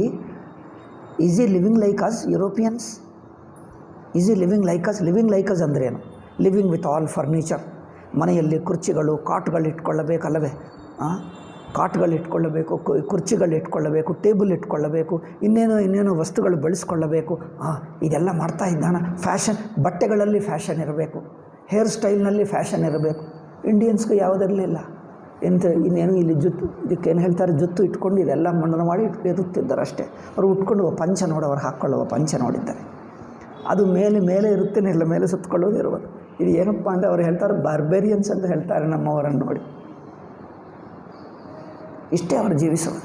is he living like us Europeans, is he living like us. Living like us ಅಂದ್ರೇನು? Living with all furniture. ಮನೆಯಲ್ಲಿ ಕುರ್ಚಿಗಳು, ಕಾಟ್ಗಳು ಇಟ್ಕೊಳ್ಳಬೇಕಲ್ಲವೇ? ಕಾಟ್ಗಳು ಇಟ್ಕೊಳ್ಳಬೇಕು, ಕುರ್ಚಿಗಳು ಇಟ್ಕೊಳ್ಳಬೇಕು, ಟೇಬಲ್ ಇಟ್ಕೊಳ್ಳಬೇಕು, ಇನ್ನೇನೋ ವಸ್ತುಗಳು ಬಳಸ್ಕೊಳ್ಳಬೇಕು. ಇದೆಲ್ಲ ಮಾಡ್ತಾ ಇದ್ದಾನ. ಫ್ಯಾಷನ್, ಬಟ್ಟೆಗಳಲ್ಲಿ ಫ್ಯಾಷನ್ ಇರಬೇಕು, ಹೇರ್ ಸ್ಟೈಲ್ನಲ್ಲಿ ಫ್ಯಾಷನ್ ಇರಬೇಕು. ಇಂಡಿಯನ್ಸ್ಗೆ ಯಾವುದಿರಲಿಲ್ಲ. ಇನ್ನೇನು ಇಲ್ಲಿ ಜುತ್ತು, ಇದಕ್ಕೇನು ಹೇಳ್ತಾರೆ, ಜುತ್ತು ಇಟ್ಕೊಂಡು ಇದೆಲ್ಲ ಮಣ್ಣು ಮಾಡಿ ಇರುತ್ತಿದ್ದಾರೆ ಅಷ್ಟೇ. ಅವರು ಉಟ್ಕೊಂಡು ಪಂಚ ನೋಡೋರು ಹಾಕ್ಕೊಳ್ಳುವ ಪಂಚ ನೋಡಿದ್ದಾರೆ. ಅದು ಮೇಲೆ ಇರುತ್ತೆ, ಮೇಲೆ ಸುತ್ತಕೊಳ್ಳೋದು ಇರುವುದು. ಇದು ಏನಪ್ಪ ಅಂದರೆ ಅವರು ಹೇಳ್ತಾರೆ, ಬಾರ್ಬೇರಿಯನ್ಸ್ ಅಂತ ಹೇಳ್ತಾರೆ ನಮ್ಮವರನ್ನು ನೋಡಿ. ಇಷ್ಟೇ ಅವರು ಜೀವಿಸೋದು.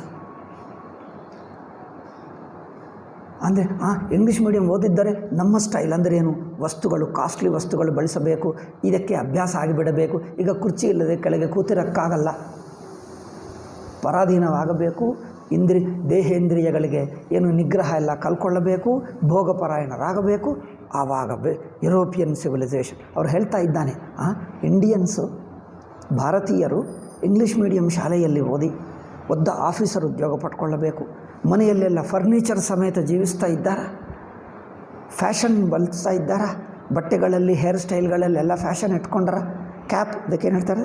ಅಂದರೆ ಇಂಗ್ಲೀಷ್ ಮೀಡಿಯಂ ಓದಿದ್ದರೆ ನಮ್ಮ ಸ್ಟೈಲ್ ಅಂದರೆ ಏನು? ವಸ್ತುಗಳು, ಕಾಸ್ಟ್ಲಿ ವಸ್ತುಗಳು ಬಳಸಬೇಕು, ಇದಕ್ಕೆ ಅಭ್ಯಾಸ ಆಗಿಬಿಡಬೇಕು. ಈಗ ಕುರ್ಚಿ ಇಲ್ಲದೆ ಕೆಳಗೆ ಕೂತಿರೋಕ್ಕಾಗಲ್ಲ, ಪರಾಧೀನವಾಗಬೇಕು. ದೇಹೇಂದ್ರಿಯಗಳಿಗೆ ಏನು ನಿಗ್ರಹ ಎಲ್ಲ ಕಲ್ಕೊಳ್ಳಬೇಕು, ಭೋಗಪರಾಯಣರಾಗಬೇಕು. ಆವಾಗ ಯುರೋಪಿಯನ್ ಸಿವಿಲೈಸೇಷನ್. ಅವ್ರು ಹೇಳ್ತಾ ಇದ್ದಾನೆ, ಇಂಡಿಯನ್ಸು, ಭಾರತೀಯರು ಇಂಗ್ಲೀಷ್ ಮೀಡಿಯಂ ಶಾಲೆಯಲ್ಲಿ ಓದಿ ಒದ್ದ ಆಫೀಸರ್ ಉದ್ಯೋಗ ಪಡ್ಕೊಳ್ಳಬೇಕು, ಮನೆಯಲ್ಲೆಲ್ಲ ಫರ್ನಿಚರ್ ಸಮೇತ ಜೀವಿಸ್ತಾ ಇದ್ದಾರ, ಫ್ಯಾಷನ್ ಬಳಸ್ತಾ ಇದ್ದಾರ, ಬಟ್ಟೆಗಳಲ್ಲಿ ಹೇರ್ ಸ್ಟೈಲ್ಗಳಲ್ಲೆಲ್ಲ ಫ್ಯಾಷನ್ ಇಟ್ಕೊಂಡ್ರ, ಕ್ಯಾಪ್, ಅದಕ್ಕೇನು ಹೇಳ್ತಾರೆ,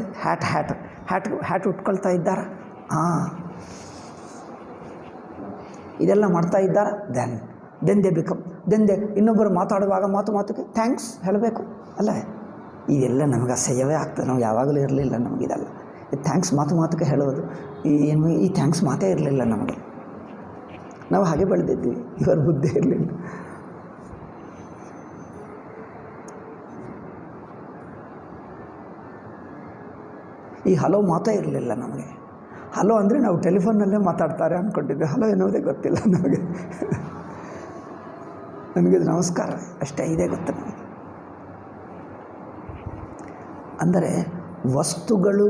ಹ್ಯಾಟ್ ಉಟ್ಕೊಳ್ತಾ ಇದ್ದಾರ. ಇದೆಲ್ಲ ಮಾಡ್ತಾ ಇದ್ದಾರ. ದೆನ್ ದೇ ಇನ್ನೊಬ್ಬರು ಮಾತಾಡುವಾಗ ಮಾತುಗೆ ಥ್ಯಾಂಕ್ಸ್ ಹೇಳಬೇಕು ಅಲ್ಲ? ಇದೆಲ್ಲ ನಮಗೆ ಅಸಹ್ಯವೇ ಆಗ್ತದೆ. ನಾವು ಯಾವಾಗಲೂ ಇರಲಿಲ್ಲ ನಮಗಿದೆಲ್ಲ. ಥ್ಯಾಂಕ್ಸ್ ಮಾತುಗೆ ಹೇಳೋದು, ಈ ಥ್ಯಾಂಕ್ಸ್ ಮಾತೇ ಇರಲಿಲ್ಲ ನಮಗೆ. ನಾವು ಹಾಗೆ ಬೆಳೆದಿದ್ವಿ, ಇವರ ಬುದ್ಧಿ ಇರಲಿಲ್ಲ. ಈ ಹಲೋ ಮಾತೇ ಇರಲಿಲ್ಲ ನಮಗೆ. ಹಲೋ ಅಂದರೆ ನಾವು ಟೆಲಿಫೋನ್ನಲ್ಲೇ ಮಾತಾಡ್ತಾರೆ ಅಂದ್ಕೊಂಡಿದ್ವಿ. ಹಲೋ ಎನ್ನುವುದೇ ಗೊತ್ತಿಲ್ಲ ನಮಗೆ. ನನಗಿದು ನಮಸ್ಕಾರ ಅಷ್ಟೇ, ಇದೇ ಗೊತ್ತು ನಮಗೆ. ಅಂದರೆ ವಸ್ತುಗಳು,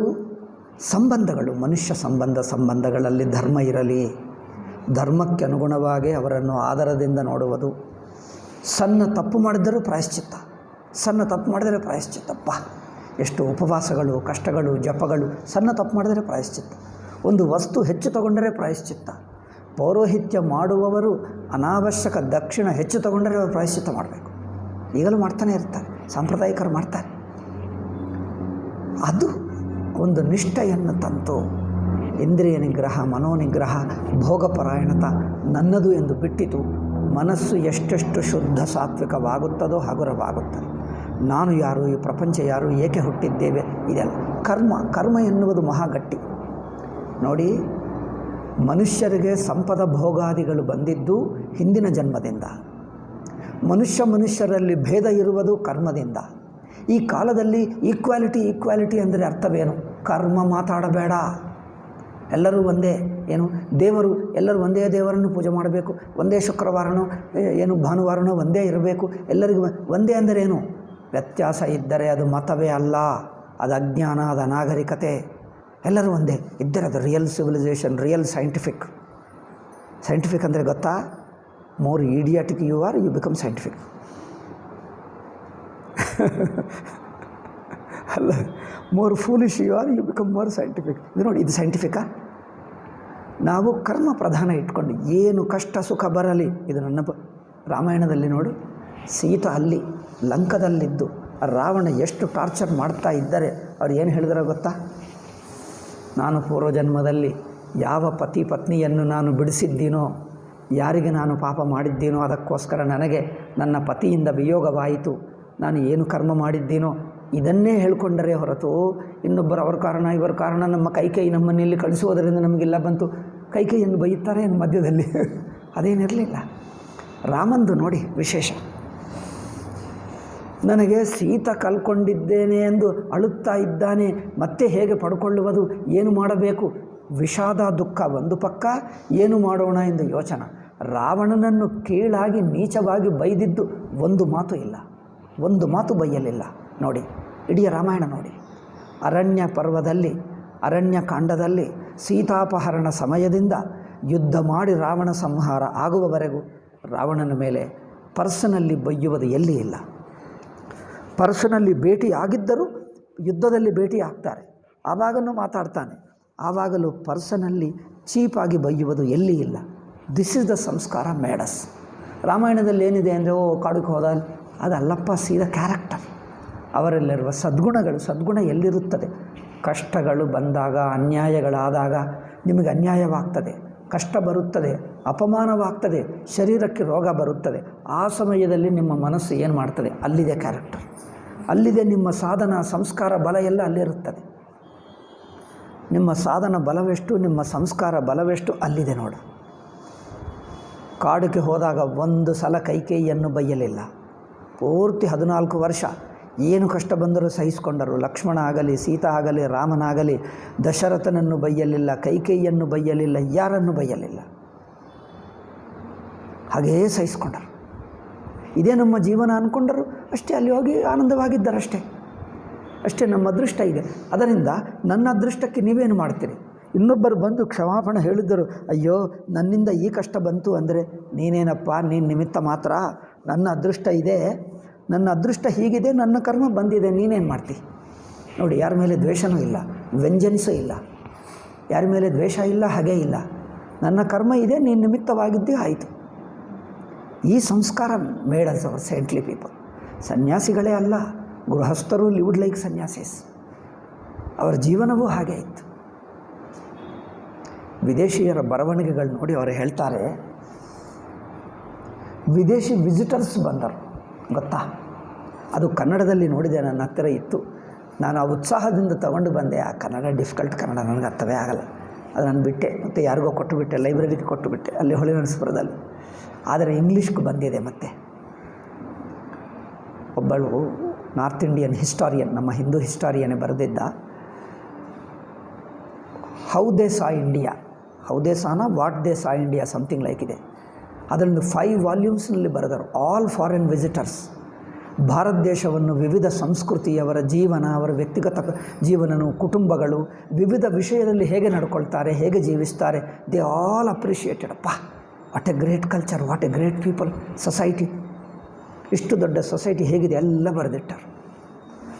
ಸಂಬಂಧಗಳು, ಮನುಷ್ಯ ಸಂಬಂಧಗಳಲ್ಲಿ ಧರ್ಮ ಇರಲಿ, ಧರ್ಮಕ್ಕೆ ಅನುಗುಣವಾಗಿ ಅವರನ್ನು ಆದರದಿಂದ ನೋಡುವುದು. ಸಣ್ಣ ತಪ್ಪು ಮಾಡಿದರೂ ಪ್ರಾಯಶ್ಚಿತ್ತಪ್ಪ. ಎಷ್ಟು ಉಪವಾಸಗಳು, ಕಷ್ಟಗಳು, ಜಪಗಳು. ಸಣ್ಣ ತಪ್ಪು ಮಾಡಿದರೆ ಪ್ರಾಯಶ್ಚಿತ್ತ. ಒಂದು ವಸ್ತು ಹೆಚ್ಚು ತಗೊಂಡರೆ ಪ್ರಾಯಶ್ಚಿತ್ತ. ಪೌರೋಹಿತ್ಯ ಮಾಡುವವರು ಅನಾವಶ್ಯಕ ದಕ್ಷಿಣ ಹೆಚ್ಚು ತಗೊಂಡರೆ ಅವರು ಪ್ರಾಯಶ್ಚಿತ್ತ ಮಾಡಬೇಕು. ಈಗಲೂ ಮಾಡ್ತಾನೆ ಇರ್ತಾರೆ, ಸಾಂಪ್ರದಾಯಿಕರು ಮಾಡ್ತಾರೆ. ಅದು ಒಂದು ನಿಷ್ಠೆಯನ್ನು ತಂತು. ಇಂದ್ರಿಯ ನಿಗ್ರಹ, ಮನೋನಿಗ್ರಹ, ಭೋಗಪರಾಯಣತ ನನ್ನದು ಎಂದು ಬಿಟ್ಟಿತು. ಮನಸ್ಸು ಎಷ್ಟೆಷ್ಟು ಶುದ್ಧ ಸಾತ್ವಿಕವಾಗುತ್ತದೋ ಹಗುರವಾಗುತ್ತದೆ. ನಾನು ಯಾರು, ಈ ಪ್ರಪಂಚ ಯಾರು, ಏಕೆ ಹುಟ್ಟಿದ್ದೇವೆ, ಇದೆಲ್ಲ ಕರ್ಮ ಎನ್ನುವುದು ಮಹಾಗಟ್ಟಿ. ನೋಡಿ, ಮನುಷ್ಯರಿಗೆ ಸಂಪದ ಭೋಗಾದಿಗಳು ಬಂದಿದ್ದು ಹಿಂದಿನ ಜನ್ಮದಿಂದ. ಮನುಷ್ಯರಲ್ಲಿ ಭೇದ ಇರುವುದು ಕರ್ಮದಿಂದ. ಈ ಕಾಲದಲ್ಲಿ ಈಕ್ವಾಲಿಟಿ ಅಂದರೆ ಅರ್ಥವೇನು? ಕರ್ಮ ಮಾತಾಡಬೇಡ, ಎಲ್ಲರೂ ಒಂದೇ. ಏನು ದೇವರು, ಎಲ್ಲರೂ ಒಂದೇ ದೇವರನ್ನು ಪೂಜೆ ಮಾಡಬೇಕು, ಒಂದೇ ಶುಕ್ರವಾರನೋ ಏನು ಭಾನುವಾರನೋ ಒಂದೇ ಇರಬೇಕು, ಎಲ್ಲರಿಗೂ ಒಂದೇ ಅಂದರೆ ಏನು? ವ್ಯತ್ಯಾಸ ಇದ್ದರೆ ಅದು ಮತವೇ ಅಲ್ಲ, ಅದು ಅಜ್ಞಾನ, ಅದು ಅನಾಗರಿಕತೆ. ಎಲ್ಲರೂ ಒಂದೇ ಇದ್ದರೆ ಅದು ರಿಯಲ್ ಸಿವಿಲೈಸೇಷನ್, ರಿಯಲ್ ಸೈಂಟಿಫಿಕ್ ಅಂದರೆ ಗೊತ್ತಾ? More idiotic you are, you become scientific. ಅಲ್ಲ, more foolish you are, you become more scientific. ಇದು ನೋಡಿ, ಇದು ಸೈಂಟಿಫಿಕಾ? ನಾವು ಕರ್ಮ ಪ್ರಧಾನ ಇಟ್ಕೊಂಡು ಏನು ಕಷ್ಟ ಸುಖ ಬರಲಿ, ಇದು ನನ್ನ ರಾಮಾಯಣದಲ್ಲಿ ನೋಡು, ಸೀತಾ ಅಲ್ಲಿ ಲಂಕದಲ್ಲಿದ್ದು ರಾವಣ ಎಷ್ಟು ಟಾರ್ಚರ್ ಮಾಡ್ತಾ ಇದ್ದರೆ ಅವ್ರು ಏನು ಹೇಳಿದಾರೋ ಗೊತ್ತಾ? ನಾನು ಪೂರ್ವಜನ್ಮದಲ್ಲಿ ಯಾವ ಪತಿ ಪತ್ನಿಯನ್ನು ನಾನು ಬಿಡಿಸಿದ್ದೀನೋ, ಯಾರಿಗೆ ನಾನು ಪಾಪ ಮಾಡಿದ್ದೀನೋ ಅದಕ್ಕೋಸ್ಕರ ನನಗೆ ನನ್ನ ಪತಿಯಿಂದ ವಿಯೋಗವಾಯಿತು, ನಾನು ಏನು ಕರ್ಮ ಮಾಡಿದ್ದೀನೋ ಇದನ್ನೇ ಹೇಳ್ಕೊಂಡರೆ ಹೊರತು ಇನ್ನೊಬ್ಬರು ಅವ್ರ ಕಾರಣ ಇವರ ಕಾರಣ, ನಮ್ಮ ಕೈಕೇಯಿ ನಮ್ಮನ್ನು ಇಲ್ಲಿ ಕಳಿಸುವುದರಿಂದ ನಮಗೆಲ್ಲ ಬಂತು, ಕೈಕೇಯಿಯನ್ನು ಬೈಯುತ್ತಾರೆ ಮಧ್ಯದಲ್ಲಿ. ಅದೇನಿರಲಿಲ್ಲ. ರಾಮಂದು ನೋಡಿ ವಿಶೇಷ. ನನಗೆ ಸೀತಾ ಕಲ್ಕೊಂಡಿದ್ದೇನೆ ಎಂದು ಅಳುತ್ತಾ ಇದ್ದಾನೆ, ಮತ್ತೆ ಹೇಗೆ ಪಡ್ಕೊಳ್ಳುವುದು, ಏನು ಮಾಡಬೇಕು? ವಿಷಾದ ದುಃಖ ಒಂದು ಪಕ್ಕ, ಏನು ಮಾಡೋಣ ಎಂದು ಯೋಚನೆ. ರಾವಣನನ್ನು ಕೀಳಾಗಿ ನೀಚವಾಗಿ ಬೈದಿದ್ದು ಒಂದು ಮಾತು ಇಲ್ಲ, ಒಂದು ಮಾತು ಬೈಯಲಿಲ್ಲ. ನೋಡಿ ಇಡೀ ರಾಮಾಯಣ ನೋಡಿ. ಅರಣ್ಯ ಪರ್ವದಲ್ಲಿ, ಅರಣ್ಯಕಾಂಡದಲ್ಲಿ ಸೀತಾಪಹರಣ ಸಮಯದಿಂದ ಯುದ್ಧ ಮಾಡಿ ರಾವಣ ಸಂಹಾರ ಆಗುವವರೆಗೂ ರಾವಣನ ಮೇಲೆ ಪರ್ಸನಲ್ಲಿ ಬೈಯುವುದು ಎಲ್ಲಿ ಇಲ್ಲ. ಪರ್ಸನಲ್ಲಿ ಭೇಟಿ ಆಗಿದ್ದರೂ ಯುದ್ಧದಲ್ಲಿ ಭೇಟಿ ಆಗ್ತಾರೆ, ಆವಾಗಲೂ ಮಾತಾಡ್ತಾನೆ, ಆವಾಗಲೂ ಪರ್ಸನಲ್ಲಿ ಚೀಪಾಗಿ ಬೈಯುವುದು ಎಲ್ಲಿ ಇಲ್ಲ. ದಿಸ್ ಇಸ್ ದ ಸಂಸ್ಕಾರ ಮೇಡಸ್. ರಾಮಾಯಣದಲ್ಲಿ ಏನಿದೆ ಅಂದರೆ ಕಾಡುಗೆ ಹೋದ ಅದಲ್ಲಪ್ಪ, ಸೀದಾ ಕ್ಯಾರೆಕ್ಟರ್. ಅವರಲ್ಲಿರುವ ಸದ್ಗುಣ ಎಲ್ಲಿರುತ್ತದೆ? ಕಷ್ಟಗಳು ಬಂದಾಗ, ಅನ್ಯಾಯಗಳಾದಾಗ ನಿಮಗೆ ಅನ್ಯಾಯವಾಗ್ತದೆ, ಕಷ್ಟ ಬರುತ್ತದೆ, ಅಪಮಾನವಾಗ್ತದೆ, ಶರೀರಕ್ಕೆ ರೋಗ ಬರುತ್ತದೆ. ಆ ಸಮಯದಲ್ಲಿ ನಿಮ್ಮ ಮನಸ್ಸು ಏನು ಮಾಡ್ತದೆ? ಅಲ್ಲಿದೆ ಕ್ಯಾರೆಕ್ಟರ್, ಅಲ್ಲಿದೆ ನಿಮ್ಮ ಸಾಧನ, ಸಂಸ್ಕಾರ ಬಲ ಎಲ್ಲ ಅಲ್ಲಿರುತ್ತದೆ. ನಿಮ್ಮ ಸಾಧನ ಬಲವೆಷ್ಟು, ನಿಮ್ಮ ಸಂಸ್ಕಾರ ಬಲವೆಷ್ಟು ಅಲ್ಲಿದೆ ನೋಡು. ಕಾಡಿಗೆ ಹೋದಾಗ ಒಂದು ಸಲ ಕೈಕೇಯಿಯನ್ನು ಬೈಯಲಿಲ್ಲ. ಪೂರ್ತಿ 14 ವರ್ಷ ಏನು ಕಷ್ಟ ಬಂದರೂ ಸಹಿಸಿಕೊಂಡರು. ಲಕ್ಷ್ಮಣ ಆಗಲಿ, ಸೀತಾ ಆಗಲಿ, ರಾಮನಾಗಲಿ ದಶರಥನನ್ನು ಬೈಯಲಿಲ್ಲ, ಕೈಕೇಯಿಯನ್ನು ಬೈಯಲಿಲ್ಲ, ಯಾರನ್ನು ಬೈಯಲಿಲ್ಲ. ಹಾಗೆಯೇ ಸಹಿಸಿಕೊಂಡರು. ಇದೇ ನಮ್ಮ ಜೀವನ ಅಂದ್ಕೊಂಡರು ಅಷ್ಟೇ, ಅಲ್ಲಿ ಹೋಗಿ ಆನಂದವಾಗಿದ್ದರಷ್ಟೇ. ಅಷ್ಟೇ ನಮ್ಮ ಅದೃಷ್ಟ ಇದೆ. ಅದರಿಂದ ನನ್ನ ಅದೃಷ್ಟಕ್ಕೆ ನೀವೇನು ಮಾಡ್ತೀರಿ? ಇನ್ನೊಬ್ಬರು ಬಂದು ಕ್ಷಮಾಪಣೆ ಹೇಳಿದ್ದರು, ಅಯ್ಯೋ ನನ್ನಿಂದ ಈ ಕಷ್ಟ ಬಂತು ಅಂದರೆ ನೀನೇನಪ್ಪ, ನೀನು ನಿಮಿತ್ತ ಮಾತ್ರ. ನನ್ನ ಅದೃಷ್ಟ ಇದೆ, ನನ್ನ ಅದೃಷ್ಟ ಹೀಗಿದೆ, ನನ್ನ ಕರ್ಮ ಬಂದಿದೆ, ನೀನೇನು ಮಾಡ್ತಿ? ನೋಡಿ, ಯಾರ ಮೇಲೆ ದ್ವೇಷವೂ ಇಲ್ಲ, ವೆಂಜನ್ಸೂ ಇಲ್ಲ, ಯಾರ ಮೇಲೆ ದ್ವೇಷ ಇಲ್ಲ, ಹಾಗೇ ಇಲ್ಲ. ನನ್ನ ಕರ್ಮ ಇದೆ, ನೀನು ನಿಮಿತ್ತವಾಗಿದ್ದೇ ಆಯಿತು. ಈ ಸಂಸ್ಕಾರ ಮೇಡಸ್ ಅವರ್ ಸೈಂಟ್ಲಿ ಪೀಪಲ್. ಸನ್ಯಾಸಿಗಳೇ ಅಲ್ಲ, ಗೃಹಸ್ಥರು ಲಿವ್ಡ್ ಲೈಕ್ ಸನ್ಯಾಸಿಸ್. ಅವರ ಜೀವನವೂ ಹಾಗೆ ಇತ್ತು. ವಿದೇಶಿಯರ ಬರವಣಿಗೆಗಳು ನೋಡಿ, ಅವರು ಹೇಳ್ತಾರೆ, ವಿದೇಶಿ ವಿಸಿಟರ್ಸ್ ಬಂದರು ಗೊತ್ತಾ? ಅದು ಕನ್ನಡದಲ್ಲಿ ನೋಡಿದೆ, ನನ್ನ ಹತ್ತಿರ ಇತ್ತು. ನಾನು ಆ ಉತ್ಸಾಹದಿಂದ ತಗೊಂಡು ಬಂದೆ. ಆ ಕನ್ನಡ ಡಿಫಿಕಲ್ಟ್ ಕನ್ನಡ, ನನಗೆ ಅರ್ಥವೇ ಆಗಲ್ಲ. ಅದು ನಾನು ಬಿಟ್ಟೆ, ಮತ್ತು ಯಾರಿಗೋ ಕೊಟ್ಟುಬಿಟ್ಟೆ, ಲೈಬ್ರರಿಗೆ ಕೊಟ್ಟುಬಿಟ್ಟೆ, ಅಲ್ಲಿ ಹೊಳೆನರಸೀಪುರದಲ್ಲಿ. ಆದರೆ ಇಂಗ್ಲೀಷ್ಗೆ ಬಂದಿದೆ. ಮತ್ತು ಒಬ್ಬಳು ನಾರ್ತ್ ಇಂಡಿಯನ್ ಹಿಸ್ಟಾರಿಯನ್, ನಮ್ಮ ಹಿಂದೂ ಹಿಸ್ಟಾರಿಯನ್ನೇ ಬರೆದಿದ್ದ, how they saw India, how they saw what they saw India, something like ಇದೆ. ಅದರಲ್ಲಿ 5 ವಾಲ್ಯೂಮ್ಸ್ನಲ್ಲಿ ಬರೆದರು. ಆಲ್ ಫಾರಿನ್ ವಿಸಿಟರ್ಸ್, ಭಾರತ ದೇಶವನ್ನು ವಿವಿಧ ಸಂಸ್ಕೃತಿಯವರ ಜೀವನ, ಅವರ ವ್ಯಕ್ತಿಗತ ಜೀವನವು, ಕುಟುಂಬಗಳು, ವಿವಿಧ ವಿಷಯದಲ್ಲಿ ಹೇಗೆ ನಡ್ಕೊಳ್ತಾರೆ, ಹೇಗೆ ಜೀವಿಸ್ತಾರೆ, ದೇ ಆಲ್ ಅಪ್ರಿಷಿಯೇಟೆಡ್. ಅಪ್ಪ, what A great culture, what A great people, society, ಇಷ್ಟು ದೊಡ್ಡ ಸೊಸೈಟಿ ಹೇಗಿದೆ ಎಲ್ಲ ಬರೆದಿಟ್ಟರು.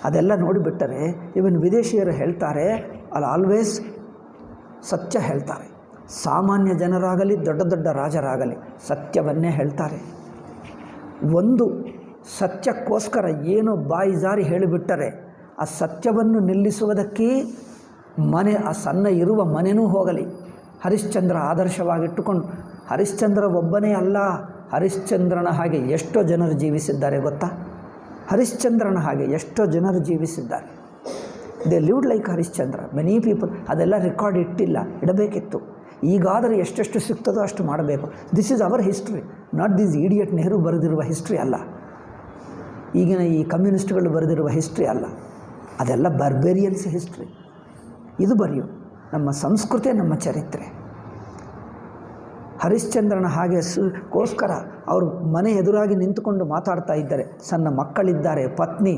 ಅದೆಲ್ಲ ನೋಡಿಬಿಟ್ಟರೆ ಇವನ್ ವಿದೇಶಿಯರು ಹೇಳ್ತಾರೆ, ಅಲ್ಲಿ ಆಲ್ವೇಸ್ ಸತ್ಯ ಹೇಳ್ತಾರೆ. ಸಾಮಾನ್ಯ ಜನರಾಗಲಿ, ದೊಡ್ಡ ದೊಡ್ಡ ರಾಜರಾಗಲಿ ಸತ್ಯವನ್ನೇ ಹೇಳ್ತಾರೆ. ಒಂದು ಸತ್ಯಕ್ಕೋಸ್ಕರ ಏನೋ ಬಾಯಿ ಜಾರಿ ಹೇಳಿಬಿಟ್ಟರೆ ಆ ಸತ್ಯವನ್ನು ನಿಲ್ಲಿಸುವುದಕ್ಕೆ ಆ ಸಣ್ಣ ಇರುವ ಮನೆಯೂ ಹೋಗಲಿ. ಹರಿಶ್ಚಂದ್ರ ಆದರ್ಶವಾಗಿಟ್ಟುಕೊಂಡು, ಹರಿಶ್ಚಂದ್ರ ಒಬ್ಬನೇ ಅಲ್ಲ, ಹರಿಶ್ಚಂದ್ರನ ಹಾಗೆ ಎಷ್ಟೋ ಜನರು ಜೀವಿಸಿದ್ದಾರೆ ಗೊತ್ತಾ? ಹರಿಶ್ಚಂದ್ರನ ಹಾಗೆ ಎಷ್ಟೋ ಜನರು ಜೀವಿಸಿದ್ದಾರೆ. They lived like Harishchandra, many people. ಅದೆಲ್ಲ ರೆಕಾರ್ಡ್ ಇಡಬೇಕಿತ್ತು. ಈಗಾದರೆ ಎಷ್ಟೆಷ್ಟು ಸಿಗ್ತದೋ ಅಷ್ಟು ಮಾಡಬೇಕು. This is our history, not this idiot Nehru ಬರೆದಿರುವ ಹಿಸ್ಟ್ರಿ ಅಲ್ಲ, ಈಗಿನ ಈ ಕಮ್ಯುನಿಸ್ಟ್ಗಳು ಬರೆದಿರುವ ಹಿಸ್ಟ್ರಿ ಅಲ್ಲ. ಅದೆಲ್ಲ ಬರ್ಬೇರಿಯನ್ಸ್ ಹಿಸ್ಟ್ರಿ. ಇದು ಬರೆಯು ನಮ್ಮ ಸಂಸ್ಕೃತಿ, ನಮ್ಮ ಚರಿತ್ರೆ. ಹರಿಶ್ಚಂದ್ರನ ಹಾಗೆ ಗೋಸ್ಕರ ಅವರು ಮನೆ ಎದುರಾಗಿ ನಿಂತುಕೊಂಡು ಮಾತಾಡ್ತಾ ಇದ್ದಾರೆ. ಸಣ್ಣ ಮಕ್ಕಳಿದ್ದಾರೆ, ಪತ್ನಿ,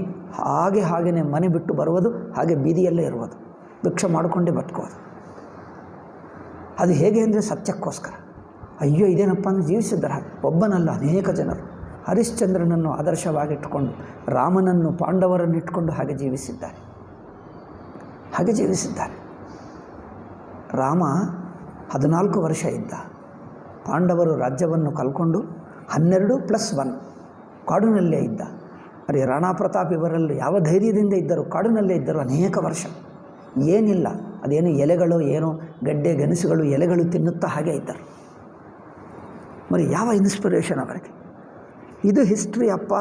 ಹಾಗೆಯೇ ಮನೆ ಬಿಟ್ಟು ಬರುವುದು, ಹಾಗೆ ಬೀದಿಯಲ್ಲೇ ಇರುವುದು, ಭಿಕ್ಷೆ ಮಾಡಿಕೊಂಡೇ ಬದುಕೋದು. ಅದು ಹೇಗೆ ಅಂದರೆ ಸತ್ಯಕ್ಕೋಸ್ಕರ. ಅಯ್ಯೋ ಇದೇನಪ್ಪ ಅಂದರೆ ಜೀವಿಸಿದ್ದಾರೆ. ಒಬ್ಬನಲ್ಲ, ಅನೇಕ ಜನರು ಹರಿಶ್ಚಂದ್ರನನ್ನು ಆದರ್ಶವಾಗಿಟ್ಟುಕೊಂಡು, ರಾಮನನ್ನು, ಪಾಂಡವರನ್ನು ಇಟ್ಕೊಂಡು ಹಾಗೆ ಜೀವಿಸಿದ್ದಾರೆ. ರಾಮ 14 ವರ್ಷ ಇದ್ದ. ಪಾಂಡವರು ರಾಜ್ಯವನ್ನು ಕಲ್ಕೊಂಡು 12+1 ಕಾಡಿನಲ್ಲೇ ಇದ್ದ. ಅರೆ, ರಾಣಾ ಪ್ರತಾಪ್ ಇವರಲ್ಲಿ ಯಾವ ಧೈರ್ಯದಿಂದ ಇದ್ದರು? ಕಾಡಿನಲ್ಲೇ ಇದ್ದರು ಅನೇಕ ವರ್ಷ. ಏನಿಲ್ಲ, ಅದೇನು ಎಲೆಗಳು, ಏನೋ ಗಡ್ಡೆ ಗೆಣಸುಗಳು, ಎಲೆಗಳು ತಿನ್ನುತ್ತಾ ಹಾಗೆ ಇದ್ದರು. మరి ಯಾವ ಇನ್ಸ್ಪಿರೇಷನ್ ಅವರಿಗೆ? ಇದು ಹಿಸ್ಟ್ರಿ ಅಪ್ಪ,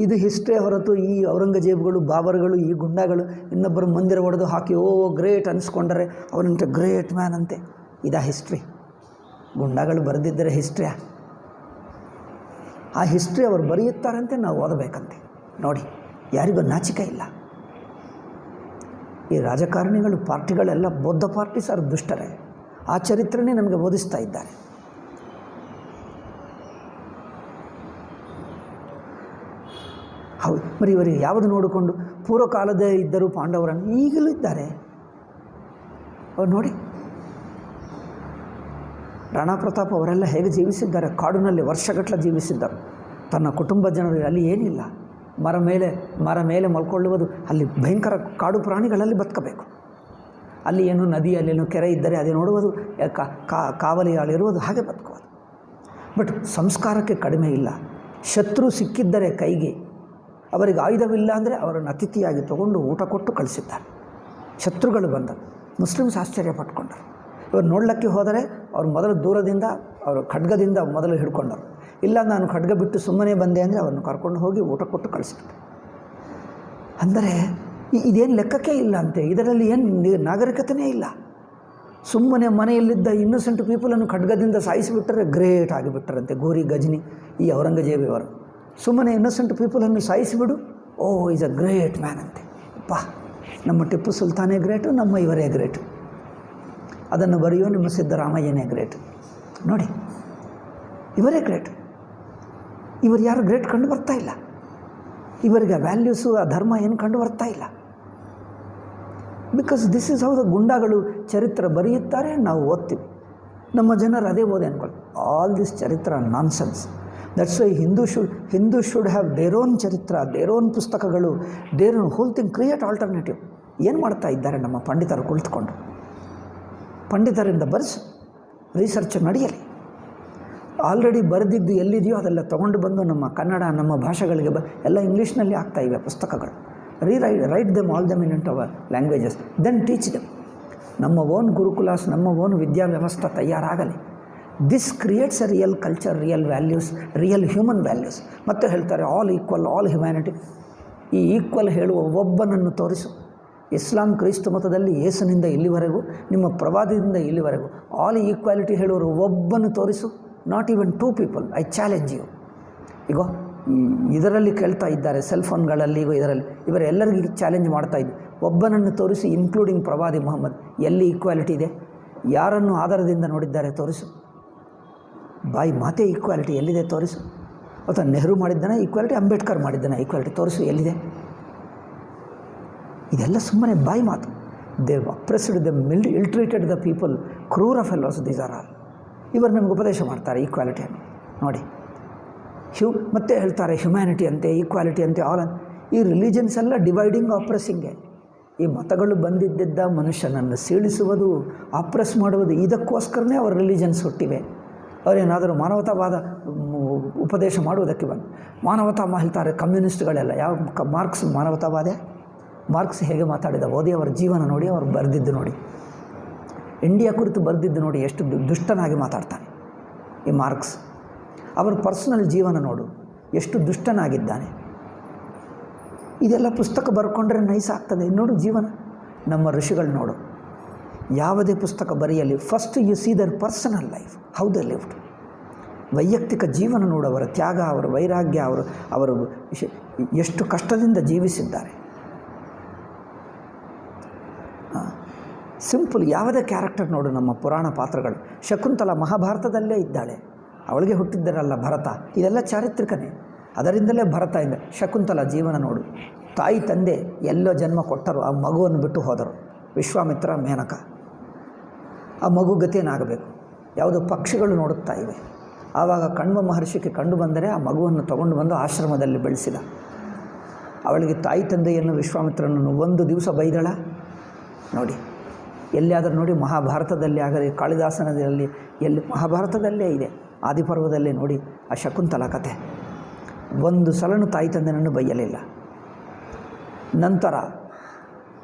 ಇದು ಹಿಸ್ಟ್ರಿ ಹೊರತು ಈ ಔರಂಗಜೇಬ್ಗಳು, ಬಾಬರ್ಗಳು, ಈ ಗುಂಡಾಗಳು ಇನ್ನೊಬ್ಬರು ಮಂದಿರ ಹೊಡೆದು ಹಾಕಿ ಗ್ರೇಟ್ ಅನಿಸ್ಕೊಂಡರೆ ಅವನಂತೆ ಗ್ರೇಟ್ ಮ್ಯಾನ್ ಅಂತೆ. ಇದಾ ಹಿಸ್ಟ್ರಿ? ಗುಂಡಾಗಳು ಬರೆದಿದ್ದರೆ ಹಿಸ್ಟ್ರಿಯಾ? ಆ ಹಿಸ್ಟ್ರಿ ಅವರು ಬರೆಯುತ್ತಾರಂತೆ, ನಾವು ಓದಬೇಕಂತೆ. ನೋಡಿ, ಯಾರಿಗೂ ನಾಚಿಕೆ ಇಲ್ಲ. ಈ ರಾಜಕಾರಣಿಗಳು, ಪಾರ್ಟಿಗಳೆಲ್ಲ ಬೌದ್ಧ ಪಾರ್ಟಿ ಸರ್ ದುಷ್ಟರೇ. ಆ ಚರಿತ್ರೆನೇ ನಮಗೆ ಬೋಧಿಸ್ತಾ ಇದ್ದಾರೆ. ಹೌದು, మరి ಇವರಿಗೆ ಯಾವುದು ನೋಡಿಕೊಂಡು ಪೂರ್ವಕಾಲದ ಇದ್ದರು ಪಾಂಡವರನ್ನು ಈಗಲೂ ಇದ್ದಾರೆ. ಅವ್ರು ನೋಡಿ, ರಾಣಾ ಪ್ರತಾಪ್ ಅವರೆಲ್ಲ ಹೇಗೆ ಜೀವಿಸಿದ್ದಾರೆ. ಕಾಡಿನಲ್ಲಿ ವರ್ಷಗಟ್ಟಲೆ ಜೀವಿಸಿದ್ದರು. ತನ್ನ ಕುಟುಂಬ ಜನರು ಅಲ್ಲಿ ಏನಿಲ್ಲ, ಮರ ಮೇಲೆ ಮಲ್ಕೊಳ್ಳುವುದು. ಅಲ್ಲಿ ಭಯಂಕರ ಕಾಡು ಪ್ರಾಣಿಗಳಲ್ಲಿ ಬದುಕಬೇಕು. ಅಲ್ಲಿ ಏನು ನದಿ, ಅಲ್ಲೇನು ಕೆರೆ ಇದ್ದರೆ ಅದೇ ನೋಡುವುದು, ಕಾವಲಿಯಾಳಿರುವುದು, ಹಾಗೆ ಬದುಕುವುದು. ಬಟ್ ಸಂಸ್ಕಾರಕ್ಕೆ ಕಡಿಮೆ ಇಲ್ಲ. ಶತ್ರು ಸಿಕ್ಕಿದ್ದರೆ ಕೈಗೆ, ಅವರಿಗೆ ಆಯುಧವಿಲ್ಲ ಅಂದರೆ ಅವರನ್ನು ಅತಿಥಿಯಾಗಿ ತಗೊಂಡು ಊಟ ಕೊಟ್ಟು ಕಳಿಸಿದ್ದಾರೆ. ಶತ್ರುಗಳು ಬಂದರು, ಮುಸ್ಲಿಮ್ಸ್ ಆಶ್ಚರ್ಯ ಪಟ್ಕೊಂಡರು. ಇವರು ನೋಡಲಿಕ್ಕೆ ಹೋದರೆ ಅವ್ರು ಮೊದಲು ದೂರದಿಂದ ಅವರು ಖಡ್ಗದಿಂದ ಮೊದಲು ಹಿಡ್ಕೊಂಡರು. ಇಲ್ಲ, ನಾನು ಖಡ್ಗ ಬಿಟ್ಟು ಸುಮ್ಮನೆ ಬಂದೆ ಅಂದರೆ ಅವರನ್ನು ಕರ್ಕೊಂಡು ಹೋಗಿ ಊಟ ಕೊಟ್ಟು ಕಳಿಸಿದ್ರು. ಅಂದರೆ ಇದೇನು ಲೆಕ್ಕಕ್ಕೆ ಇಲ್ಲ ಅಂತೆ. ಇದರಲ್ಲಿ ಏನು ನಾಗರಿಕತೆಯೇ ಇಲ್ಲ. ಸುಮ್ಮನೆ ಮನೆಯಲ್ಲಿದ್ದ ಇನ್ನೋಸೆಂಟ್ ಪೀಪಲನ್ನು ಖಡ್ಗದಿಂದ ಸಾಯಿಸಿಬಿಟ್ಟರೆ ಗ್ರೇಟ್ ಆಗಿಬಿಟ್ಟರಂತೆ. ಗೋರಿ ಗಜನಿ, ಈ ಔರಂಗಜೇಬಿ ಅವರು ಸುಮ್ಮನೆ ಇನ್ನೋಸೆಂಟ್ ಪೀಪಲನ್ನು ಸಾಯಿಸಿಬಿಡು, he is a great man ಅಂತೆ. ಅಪ್ಪ, ನಮ್ಮ ಟಿಪ್ಪು ಸುಲ್ತಾನೇ ಗ್ರೇಟು, ನಮ್ಮ ಇವರೇ ಗ್ರೇಟು. ಅದನ್ನು ಬರೆಯೋ ನಿಮ್ಮ ಸಿದ್ದರಾಮಯ್ಯನೇ ಗ್ರೇಟ್. ನೋಡಿ, ಇವರೇ ಗ್ರೇಟ್. ಇವರು ಯಾರು ಗ್ರೇಟ್ ಕಂಡು ಬರ್ತಾ ಇಲ್ಲ. ಇವರಿಗೆ ವ್ಯಾಲ್ಯೂಸು, ಆ ಧರ್ಮ ಏನು ಕಂಡು ಬರ್ತಾ ಇಲ್ಲ. Because this is how the ಗುಂಡಾಗಳು ಚರಿತ್ರೆ ಬರೆಯುತ್ತಾರೆ, ನಾವು ಓದ್ತೀವಿ. ನಮ್ಮ ಜನರು ಅದೇ ಓದಿ ಅಂದ್ಕೊಳ್ಳಿ. ಆಲ್ ದಿಸ್ ಚರಿತ್ರ nonsense. That's why Hindu should have their own ಚರಿತ್ರ, ದೇರ್ ಓನ್ ಪುಸ್ತಕಗಳು, their own whole thing, create alternative. ಏನು ಮಾಡ್ತಾ ಇದ್ದಾರೆ ನಮ್ಮ ಪಂಡಿತರು ಕುಳಿತುಕೊಂಡು? ಪಂಡಿತರಿಂದ ಬರೆಸು, ರಿಸರ್ಚ್ ನಡೆಯಲಿ. ಆಲ್ರೆಡಿ ಬರೆದಿದ್ದು ಎಲ್ಲಿದೆಯೋ ಅದೆಲ್ಲ ತೊಗೊಂಡು ಬಂದು ನಮ್ಮ ಕನ್ನಡ, ನಮ್ಮ ಭಾಷೆಗಳಿಗೆ ಎಲ್ಲ ಇಂಗ್ಲೀಷ್ನಲ್ಲಿ ಆಗ್ತಾಯಿವೆ ಪುಸ್ತಕಗಳು. Write them all them in our languages, then teach them. ನಮ್ಮ ಓನ್ ಗುರುಕುಲಾಸ್, ನಮ್ಮ ಓನ್ ವಿದ್ಯಾವ್ಯವಸ್ಥೆ ತಯಾರಾಗಲಿ. This creates a real culture, real values, real human values. ಮತ್ತೆ ಹೇಳ್ತಾರೆ ಆಲ್ ಈಕ್ವಲ್, ಆಲ್ ಹ್ಯುಮ್ಯಾನಿಟಿ. ಈ ಈಕ್ವಲ್ ಹೇಳುವ ಒಬ್ಬನನ್ನು ತೋರಿಸು. ಇಸ್ಲಾಂ ಕ್ರೈಸ್ತ ಮತದಲ್ಲಿ ಯೇಸುನಿಂದ ಇಲ್ಲಿವರೆಗೂ, ನಿಮ್ಮ ಪ್ರವಾದಿಯಿಂದ ಇಲ್ಲಿವರೆಗೂ ಆಲ್ ಈಕ್ವಾಲಿಟಿ ಹೇಳುವರು ಒಬ್ಬನು ತೋರಿಸು. Not even 2 people, I challenge you. ಈಗ ಇದರಲ್ಲಿ ಕೇಳ್ತಾ ಇದ್ದಾರೆ, ಸೆಲ್ ಫೋನ್ಗಳಲ್ಲಿ, ಈಗ ಇದರಲ್ಲಿ ಇವರೆಲ್ಲರಿಗೂ ಚಾಲೆಂಜ್ ಮಾಡ್ತಾ ಇದ್ದು, ಒಬ್ಬನನ್ನು ತೋರಿಸಿ, ಇನ್ಕ್ಲೂಡಿಂಗ್ ಪ್ರವಾದಿ ಮೊಹಮ್ಮದ್. ಎಲ್ಲಿ ಈಕ್ವಾಲಿಟಿ ಇದೆ? ಯಾರನ್ನು ಆಧಾರದಿಂದ ನೋಡಿದ್ದಾರೆ ತೋರಿಸು. ಬಾಯಿ ಮಾತೆ ಈಕ್ವಾಲಿಟಿ ಎಲ್ಲಿದೆ ತೋರಿಸು. ಅಥವಾ ನೆಹರು ಮಾಡಿದ್ದಾನೆ ಈಕ್ವಾಲಿಟಿ, ಅಂಬೇಡ್ಕರ್ ಮಾಡಿದ್ದಾನೆ ಈಕ್ವಾಲಿಟಿ, ತೋರಿಸು ಎಲ್ಲಿದೆ? ಇದೆಲ್ಲ ಸುಮ್ಮನೆ ಬಾಯಿ ಮಾತು. They oppressed, they ill treated the people, ಕ್ರೂರ ಫೆಲೋಸ್ ದೀಸ್ ಆರ್ ಆಲ್. ಇವರು ನಮಗೆ ಉಪದೇಶ ಮಾಡ್ತಾರೆ ಈಕ್ವಾಲಿಟಿಯನ್ನು. ನೋಡಿ, ಮತ್ತೆ ಹೇಳ್ತಾರೆ ಹ್ಯುಮ್ಯಾನಿಟಿ ಅಂತೆ, ಈಕ್ವಾಲಿಟಿ ಅಂತೆ, ಆಲ್. ಈ ರಿಲಿಜನ್ಸ್ ಎಲ್ಲ ಡಿವೈಡಿಂಗ್, ಆಪ್ರೆಸ್ಸಿಂಗೆ. ಈ ಮತಗಳು ಬಂದಿದ್ದ ಮನುಷ್ಯನನ್ನು ಸೀಳಿಸುವುದು, ಆಪ್ರೆಸ್ ಮಾಡುವುದು, ಇದಕ್ಕೋಸ್ಕರನೇ ಅವರ ರಿಲಿಜನ್ಸ್ ಹುಟ್ಟಿವೆ. ಅವರೇನಾದರೂ ಮಾನವತಾವಾದ ಉಪದೇಶ ಮಾಡುವುದಕ್ಕೆ ಬಂದು ಮಾನವತಾ ಹೇಳ್ತಾರೆ ಕಮ್ಯುನಿಸ್ಟ್ಗಳೆಲ್ಲ. ಯಾವ ಮಾರ್ಕ್ಸ್ ಮಾನವತಾವಾದ? ಮಾರ್ಕ್ಸ್ ಹೇಗೆ ಮಾತಾಡಿದ ಓದಿ, ಅವರ ಜೀವನ ನೋಡಿ, ಅವರು ಬರೆದಿದ್ದು ನೋಡಿ, ಇಂಡಿಯಾ ಕುರಿತು ಬರೆದಿದ್ದು ನೋಡಿ, ಎಷ್ಟು ದುಷ್ಟನಾಗಿ ಮಾತಾಡ್ತಾನೆ ಈ ಮಾರ್ಕ್ಸ್. ಅವರ ಪರ್ಸನಲ್ ಜೀವನ ನೋಡು, ಎಷ್ಟು ದುಷ್ಟನಾಗಿದ್ದಾನೆ. ಇದೆಲ್ಲ ಪುಸ್ತಕ ಬರ್ಕೊಂಡ್ರೆ ನೈಸ್ ಆಗ್ತದೆ. ನೋಡು ಜೀವನ. ನಮ್ಮ ಋಷಿಗಳು ನೋಡು, ಯಾವುದೇ ಪುಸ್ತಕ ಬರೆಯಲಿ, first you see their personal life, how they lived. ವೈಯಕ್ತಿಕ ಜೀವನ ನೋಡು, ಅವರ ತ್ಯಾಗ, ಅವರ ವೈರಾಗ್ಯ, ಅವರು ಎಷ್ಟು ಕಷ್ಟದಿಂದ ಜೀವಿಸಿದ್ದಾರೆ. ಸಿಂಪಲ್. ಯಾವುದೇ ಕ್ಯಾರೆಕ್ಟರ್ ನೋಡು, ನಮ್ಮ ಪುರಾಣ ಪಾತ್ರಗಳು. ಶಕುಂತಲ ಮಹಾಭಾರತದಲ್ಲೇ ಇದ್ದಾಳೆ, ಅವಳಿಗೆ ಹುಟ್ಟಿದ್ದರಲ್ಲ ಭರತ. ಇದೆಲ್ಲ ಚಾರಿತ್ರಿಕನೇ. ಅದರಿಂದಲೇ ಭರತ ಇಂದ ಶಕುಂತಲ ಜೀವನ ನೋಡು. ತಾಯಿ ತಂದೆ ಎಲ್ಲೋ ಜನ್ಮ ಕೊಟ್ಟರು, ಆ ಮಗುವನ್ನು ಬಿಟ್ಟು ಹೋದರು. ವಿಶ್ವಾಮಿತ್ರ, ಮೇನಕ. ಆ ಮಗು ಗತಿಯೇನಾಗಬೇಕು? ಯಾವುದೋ ಪಕ್ಷಿಗಳು ನೋಡುತ್ತಾ ಇವೆ. ಆವಾಗ ಕಣ್ವ ಮಹರ್ಷಿಗೆ ಕಂಡು ಬಂದರೆ ಆ ಮಗುವನ್ನು ತಗೊಂಡು ಬಂದು ಆಶ್ರಮದಲ್ಲಿ ಬೆಳೆಸಿದ. ಅವಳಿಗೆ ತಾಯಿ ತಂದೆಯನ್ನು, ವಿಶ್ವಾಮಿತ್ರನನ್ನು ಒಂದು ದಿವಸ ಬೈದಳ. ನೋಡಿ, ಎಲ್ಲಿಯಾದರೂ ನೋಡಿ, ಮಹಾಭಾರತದಲ್ಲಿ ಆಗಲಿ, ಕಾಳಿದಾಸನದಲ್ಲಿ, ಎಲ್ಲಿ ಮಹಾಭಾರತದಲ್ಲೇ ಇದೆ, ಆದಿಪರ್ವದಲ್ಲೇ ನೋಡಿ ಆ ಶಕುಂತಲ ಕಥೆ. ಒಂದು ಸಲನೂ ತಾಯಿ ತಂದೆನನ್ನು ಬೈಯಲಿಲ್ಲ. ನಂತರ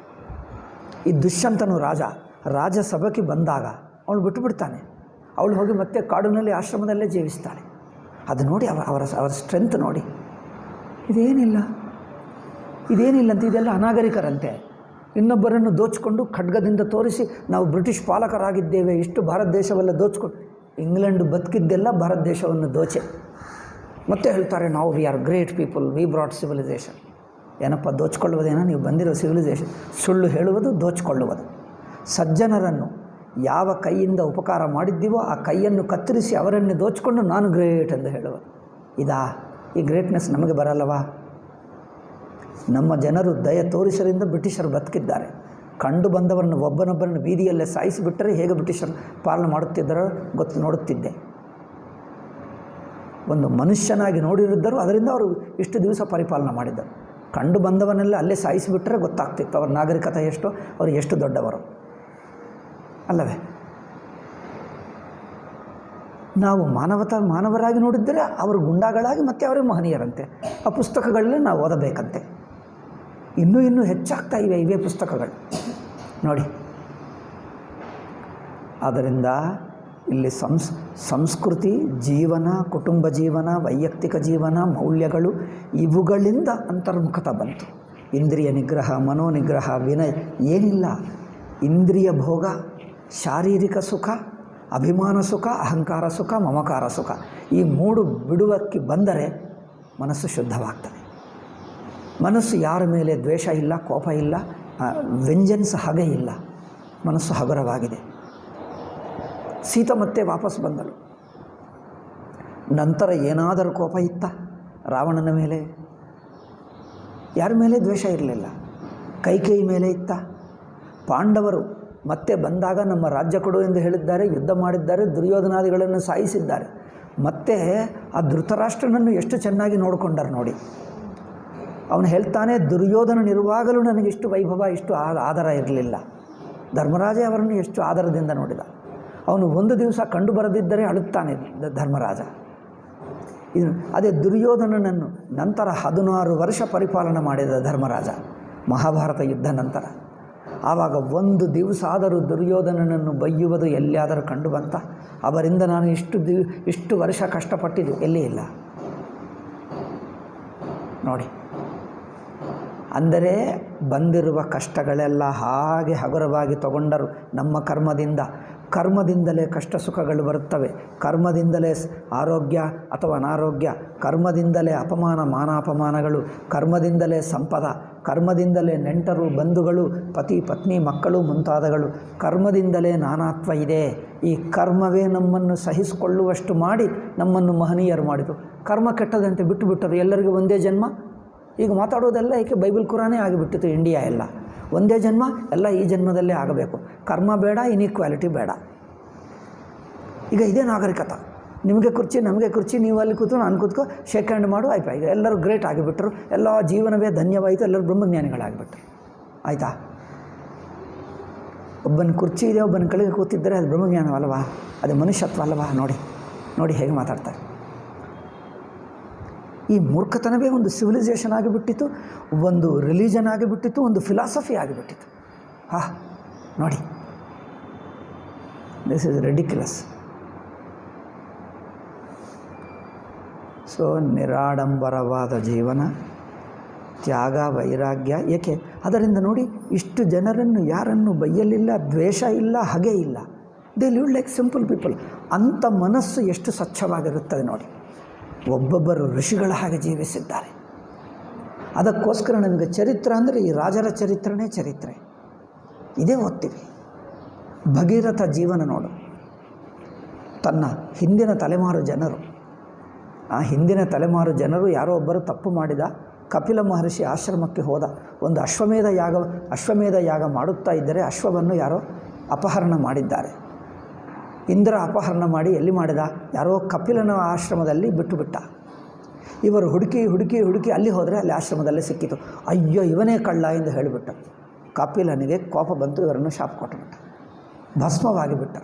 ಈ ದುಷ್ಯಂತನು ರಾಜ ಸಭೆಗೆ ಬಂದಾಗ ಅವಳು ಬಿಟ್ಟುಬಿಡ್ತಾನೆ. ಅವಳು ಹೋಗಿ ಮತ್ತೆ ಕಾಡಿನಲ್ಲಿ ಆಶ್ರಮದಲ್ಲೇ ಜೀವಿಸ್ತಾಳೆ. ಅದು ನೋಡಿ, ಅವರ ಸ್ಟ್ರೆಂತ್ ನೋಡಿ. ಇದೇನಿಲ್ಲ ಅಂತ, ಇದೆಲ್ಲ ಅನಾಗರಿಕರಂತೆ. ಇನ್ನೊಬ್ಬರನ್ನು ದೋಚಿಕೊಂಡು ಖಡ್ಗದಿಂದ ತೋರಿಸಿ ನಾವು ಬ್ರಿಟಿಷ್ ಪಾಲಕರಾಗಿದ್ದೇವೆ, ಇಷ್ಟು ಭಾರತ ದೇಶವೆಲ್ಲ ದೋಚಿಕೊಂಡು. ಇಂಗ್ಲೆಂಡ್ ಬದುಕಿದ್ದೆಲ್ಲ ಭಾರತ ದೇಶವನ್ನು ದೋಚೆ. ಮತ್ತೆ ಹೇಳ್ತಾರೆ ನಾವು we are great people, we brought civilisation. ಏನಪ್ಪ ದೋಚ್ಕೊಳ್ಳುವುದೇನೋ ನೀವು ಬಂದಿರೋ ಸಿವಿಲೈಸೇಷನ್? ಸುಳ್ಳು ಹೇಳುವುದು, ದೋಚಿಕೊಳ್ಳುವುದು. ಸಜ್ಜನರನ್ನು ಯಾವ ಕೈಯಿಂದ ಉಪಕಾರ ಮಾಡಿದ್ದೀವೋ ಆ ಕೈಯನ್ನು ಕತ್ತರಿಸಿ ಅವರನ್ನೇ ದೋಚಿಕೊಂಡು ನಾನು ಗ್ರೇಟ್ ಎಂದು ಹೇಳುವುದು. ಈ ಗ್ರೇಟ್ನೆಸ್ ನಮಗೆ ಬರಲ್ಲವಾ? ನಮ್ಮ ಜನರು ದಯ ತೋರಿಸರಿಂದ ಬ್ರಿಟಿಷರು ಬದುಕಿದ್ದಾರೆ. ಕಂಡು ಬಂದವರನ್ನು ಒಬ್ಬನೊಬ್ಬರನ್ನು ಬೀದಿಯಲ್ಲೇ ಸಾಯಿಸಿಬಿಟ್ಟರೆ ಹೇಗೆ ಬ್ರಿಟಿಷರು ಪಾಲನೆ ಮಾಡುತ್ತಿದ್ದರೋ ನೋಡುತ್ತಿದ್ದೆ. ಒಂದು ಮನುಷ್ಯನಾಗಿ ನೋಡಿರಿದ್ದರು, ಅದರಿಂದ ಅವರು ಇಷ್ಟು ದಿವಸ ಪರಿಪಾಲನೆ ಮಾಡಿದ್ದರು. ಕಂಡು ಬಂದವನ್ನೆಲ್ಲ ಅಲ್ಲೇ ಸಾಯಿಸಿಬಿಟ್ಟರೆ ಗೊತ್ತಾಗ್ತಿತ್ತು ಅವ್ರ ನಾಗರಿಕತೆ ಎಷ್ಟು, ಅವರು ಎಷ್ಟು ದೊಡ್ಡವರು ಅಲ್ಲವೇ? ನಾವು ಮಾನವರಾಗಿ ನೋಡಿದ್ದರೆ ಅವರು ಗುಂಡಾಗಳಾಗಿ ಮತ್ತೆ ಅವರೇ ಮಹನೀಯರಂತೆ. ಆ ಪುಸ್ತಕಗಳಲ್ಲಿ ನಾವು ಓದಬೇಕಂತೆ. ಇನ್ನೂ ಹೆಚ್ಚಾಗ್ತಾ ಇವೇ ಪುಸ್ತಕಗಳು ನೋಡಿ. ಆದ್ದರಿಂದ ಇಲ್ಲಿ ಸಂಸ್ಕೃತಿ, ಜೀವನ, ಕುಟುಂಬ ಜೀವನ, ವೈಯಕ್ತಿಕ ಜೀವನ, ಮೌಲ್ಯಗಳು ಇವುಗಳಿಂದ ಅಂತರ್ಮುಖತೆ ಬಂತು. ಇಂದ್ರಿಯ ನಿಗ್ರಹ, ಮನೋನಿಗ್ರಹ, ವಿನಯ ಏನಿಲ್ಲ. ಇಂದ್ರಿಯ ಭೋಗ, ಶಾರೀರಿಕ ಸುಖ, ಅಭಿಮಾನ ಸುಖ, ಅಹಂಕಾರ ಸುಖ, ಮಮಕಾರ ಸುಖ, ಈ ಮೂರು ಬಿಡುವಕ್ಕೆ ಬಂದರೆ ಮನಸ್ಸು ಶುದ್ಧವಾಗ್ತದೆ. ಮನಸ್ಸು ಯಾರ ಮೇಲೆ ದ್ವೇಷ ಇಲ್ಲ, ಕೋಪ ಇಲ್ಲ, ವೆಂಜನ್ಸ್ ಹಾಗೆ ಇಲ್ಲ. ಮನಸ್ಸು ಹಗುರವಾಗಿದೆ. ಸೀತಾ ಮತ್ತೆ ವಾಪಸ್ ಬಂದಳು. ನಂತರ ಏನಾದರೂ ಕೋಪ ಇತ್ತ ರಾವಣನ ಮೇಲೆ? ಯಾರ ಮೇಲೆ ದ್ವೇಷ ಇರಲಿಲ್ಲ. ಕೈಕೇಯಿ ಮೇಲೆ ಇತ್ತ? ಪಾಂಡವರು ಮತ್ತೆ ಬಂದಾಗ ನಮ್ಮ ರಾಜ್ಯ ಕೊಡು ಎಂದು ಹೇಳಿದ್ದಾರೆ, ಯುದ್ಧ ಮಾಡಿದ್ದಾರೆ, ದುರ್ಯೋಧನಾದಿಗಳನ್ನು ಸಾಯಿಸಿದ್ದಾರೆ. ಮತ್ತೆ ಆ ಧೃತರಾಷ್ಟ್ರನನ್ನು ಎಷ್ಟು ಚೆನ್ನಾಗಿ ನೋಡಿಕೊಂಡರು ನೋಡಿ. ಅವನು ಹೇಳ್ತಾನೆ, ದುರ್ಯೋಧನನಿರುವಾಗಲೂ ನನಗಿಷ್ಟು ವೈಭವ, ಇಷ್ಟು ಆದರ ಇರಲಿಲ್ಲ. ಧರ್ಮರಾಜ ಅವರನ್ನು ಎಷ್ಟು ಆದರದಿಂದ ನೋಡಿದ. ಅವನು ಒಂದು ದಿವಸ ಕಂಡು ಬರದಿದ್ದರೆ ಅಳುತ್ತಾನೆ ಧರ್ಮರಾಜ. ಅದೇ ದುರ್ಯೋಧನನನ್ನು ನಂತರ 16 ವರ್ಷ ಪರಿಪಾಲನೆ ಮಾಡಿದ ಧರ್ಮರಾಜ ಮಹಾಭಾರತ ಯುದ್ಧ ನಂತರ. ಆವಾಗ ಒಂದು ದಿವಸ ಆದರೂ ದುರ್ಯೋಧನನನ್ನು ಬೈಯುವುದು ಎಲ್ಲಿಯಾದರೂ ಕಂಡು ಬಂತ? ಅವರಿಂದ ನಾನು ಇಷ್ಟು ವರ್ಷ ಕಷ್ಟಪಟ್ಟಿದ್ದು ಎಲ್ಲಿ ಇಲ್ಲ ನೋಡಿ. ಅಂದರೆ ಬಂದಿರುವ ಕಷ್ಟಗಳೆಲ್ಲ ಹಾಗೆ ಹಗುರವಾಗಿ ತಗೊಂಡರು. ನಮ್ಮ ಕರ್ಮದಿಂದಲೇ ಕಷ್ಟ ಸುಖಗಳು ಬರುತ್ತವೆ. ಕರ್ಮದಿಂದಲೇ ಆರೋಗ್ಯ ಅಥವಾ ಅನಾರೋಗ್ಯ, ಕರ್ಮದಿಂದಲೇ ಅಪಮಾನ ಮಾನಾಪಮಾನಗಳು, ಕರ್ಮದಿಂದಲೇ ಸಂಪದ, ಕರ್ಮದಿಂದಲೇ ನೆಂಟರು ಬಂಧುಗಳು, ಪತಿ ಪತ್ನಿ ಮಕ್ಕಳು ಮುಂತಾದಗಳು, ಕರ್ಮದಿಂದಲೇ ನಾನಾತ್ವ ಇದೆ. ಈ ಕರ್ಮವೇ ನಮ್ಮನ್ನು ಸಹಿಸಿಕೊಳ್ಳುವಷ್ಟು ಮಾಡಿ ನಮ್ಮನ್ನು ಮಹನೀಯರು ಮಾಡಿತು. ಕರ್ಮ ಕೆಟ್ಟದಂತೆ ಬಿಟ್ಟರು. ಎಲ್ಲರಿಗೂ ಒಂದೇ ಜನ್ಮ. ಈಗ ಮಾತಾಡೋದೆಲ್ಲ ಏಕೆ ಬೈಬಲ್ ಕುರಾನೇ ಆಗಿಬಿಟ್ಟಿತ್ತು. ಇಂಡಿಯಾ ಎಲ್ಲ ಒಂದೇ ಜನ್ಮ, ಎಲ್ಲ ಈ ಜನ್ಮದಲ್ಲೇ ಆಗಬೇಕು. ಕರ್ಮ ಬೇಡ, ಇನ್ಇಕ್ವಾಲಿಟಿ ಬೇಡ. ಈಗ ಇದೇ ನಾಗರಿಕತೆ. ನಿಮಗೆ ಕುರ್ಚಿ, ನಮಗೆ ಕುರ್ಚಿ, ನೀವು ಅಲ್ಲಿ ಕೂತು ನಾನು ಕೂತ್ಕೋ, ಶೇಕ್ ಹ್ಯಾಂಡ್ ಮಾಡು, ಆಯ್ತಾ? ಈಗ ಎಲ್ಲರೂ ಗ್ರೇಟ್ ಆಗಿಬಿಟ್ರು. ಎಲ್ಲ ಜೀವನವೇ ಧನ್ಯವಾಯಿತು. ಎಲ್ಲರೂ ಬ್ರಹ್ಮಜ್ಞಾನಿಗಳಾಗಿಬಿಟ್ರು. ಆಯಿತಾ? ಒಬ್ಬನ ಕುರ್ಚಿ ಇದೆ, ಒಬ್ಬನ ಕೆಳಗೆ ಕೂತಿದ್ದರೆ ಅದು ಬ್ರಹ್ಮಜ್ಞಾನವಲ್ಲವಾ? ಅದು ಮನುಷ್ಯತ್ವ ಅಲ್ಲವಾ? ನೋಡಿ ಹೇಗೆ ಮಾತಾಡ್ತಾರೆ. ಈ ಮೂರ್ಖತನವೇ ಒಂದು ಸಿವಿಲೈಸೇಷನ್ ಆಗಿಬಿಟ್ಟಿತ್ತು, ಒಂದು ರಿಲಿಜನ್ ಆಗಿಬಿಟ್ಟಿತ್ತು, ಒಂದು ಫಿಲಾಸಫಿ ಆಗಿಬಿಟ್ಟಿತ್ತು. ನೋಡಿ, ದಿಸ್ ಇಸ್ ರೆಡಿಕ್ಯುಲಸ್. ಸೊ ನಿರಾಡಂಬರವಾದ ಜೀವನ, ತ್ಯಾಗ, ವೈರಾಗ್ಯ. ಏಕೆ? ಅದರಿಂದ ನೋಡಿ, ಇಷ್ಟು ಜನರನ್ನು ಯಾರನ್ನು ಬೈಯಲಿಲ್ಲ, ದ್ವೇಷ ಇಲ್ಲ, ಹಗೆ ಇಲ್ಲ. They live like simple people. ಅಂಥ ಮನಸ್ಸು ಎಷ್ಟು ಸ್ವಚ್ಛವಾಗಿರುತ್ತದೆ ನೋಡಿ. ಒಬ್ಬೊಬ್ಬರು ಋಷಿಗಳ ಹಾಗೆ ಜೀವಿಸಿದ್ದಾರೆ. ಅದಕ್ಕೋಸ್ಕರ ನಮಗೆ ಚರಿತ್ರೆ ಅಂದರೆ ಈ ರಾಜರ ಚರಿತ್ರೆನೇ ಚರಿತ್ರೆ. ಇದೇ ಓದ್ತೀವಿ. ಭಗೀರಥ ಜೀವನ ನೋಡು. ತನ್ನ ಹಿಂದಿನ ತಲೆಮಾರು ಜನರು ಯಾರೋ ಒಬ್ಬರು ತಪ್ಪು ಮಾಡಿದ. ಕಪಿಲ ಮಹರ್ಷಿ ಆಶ್ರಮಕ್ಕೆ ಹೋದ. ಒಂದು ಅಶ್ವಮೇಧ ಯಾಗ ಮಾಡುತ್ತಾ ಇದ್ದರೆ ಅಶ್ವವನ್ನು ಯಾರೋ ಅಪಹರಣ ಮಾಡಿದ್ದಾರೆ. ಇಂದ್ರ ಅಪಹರಣ ಮಾಡಿ ಎಲ್ಲಿ ಮಾಡಿದ? ಯಾರೋ ಕಪಿಲನ ಆಶ್ರಮದಲ್ಲಿ ಬಿಟ್ಟುಬಿಟ್ಟ. ಇವರು ಹುಡುಕಿ ಅಲ್ಲಿ ಹೋದರೆ ಅಲ್ಲಿ ಆಶ್ರಮದಲ್ಲೇ ಸಿಕ್ಕಿತು. ಅಯ್ಯೋ, ಇವನೇ ಕಳ್ಳ ಎಂದು ಹೇಳಿಬಿಟ್ಟ. ಕಪಿಲನಿಗೆ ಕೋಪ ಬಂತು, ಇವರನ್ನು ಶಾಪ ಕೊಟ್ಟುಬಿಟ್ಟ, ಭಸ್ಮವಾಗಿಬಿಟ್ಟ.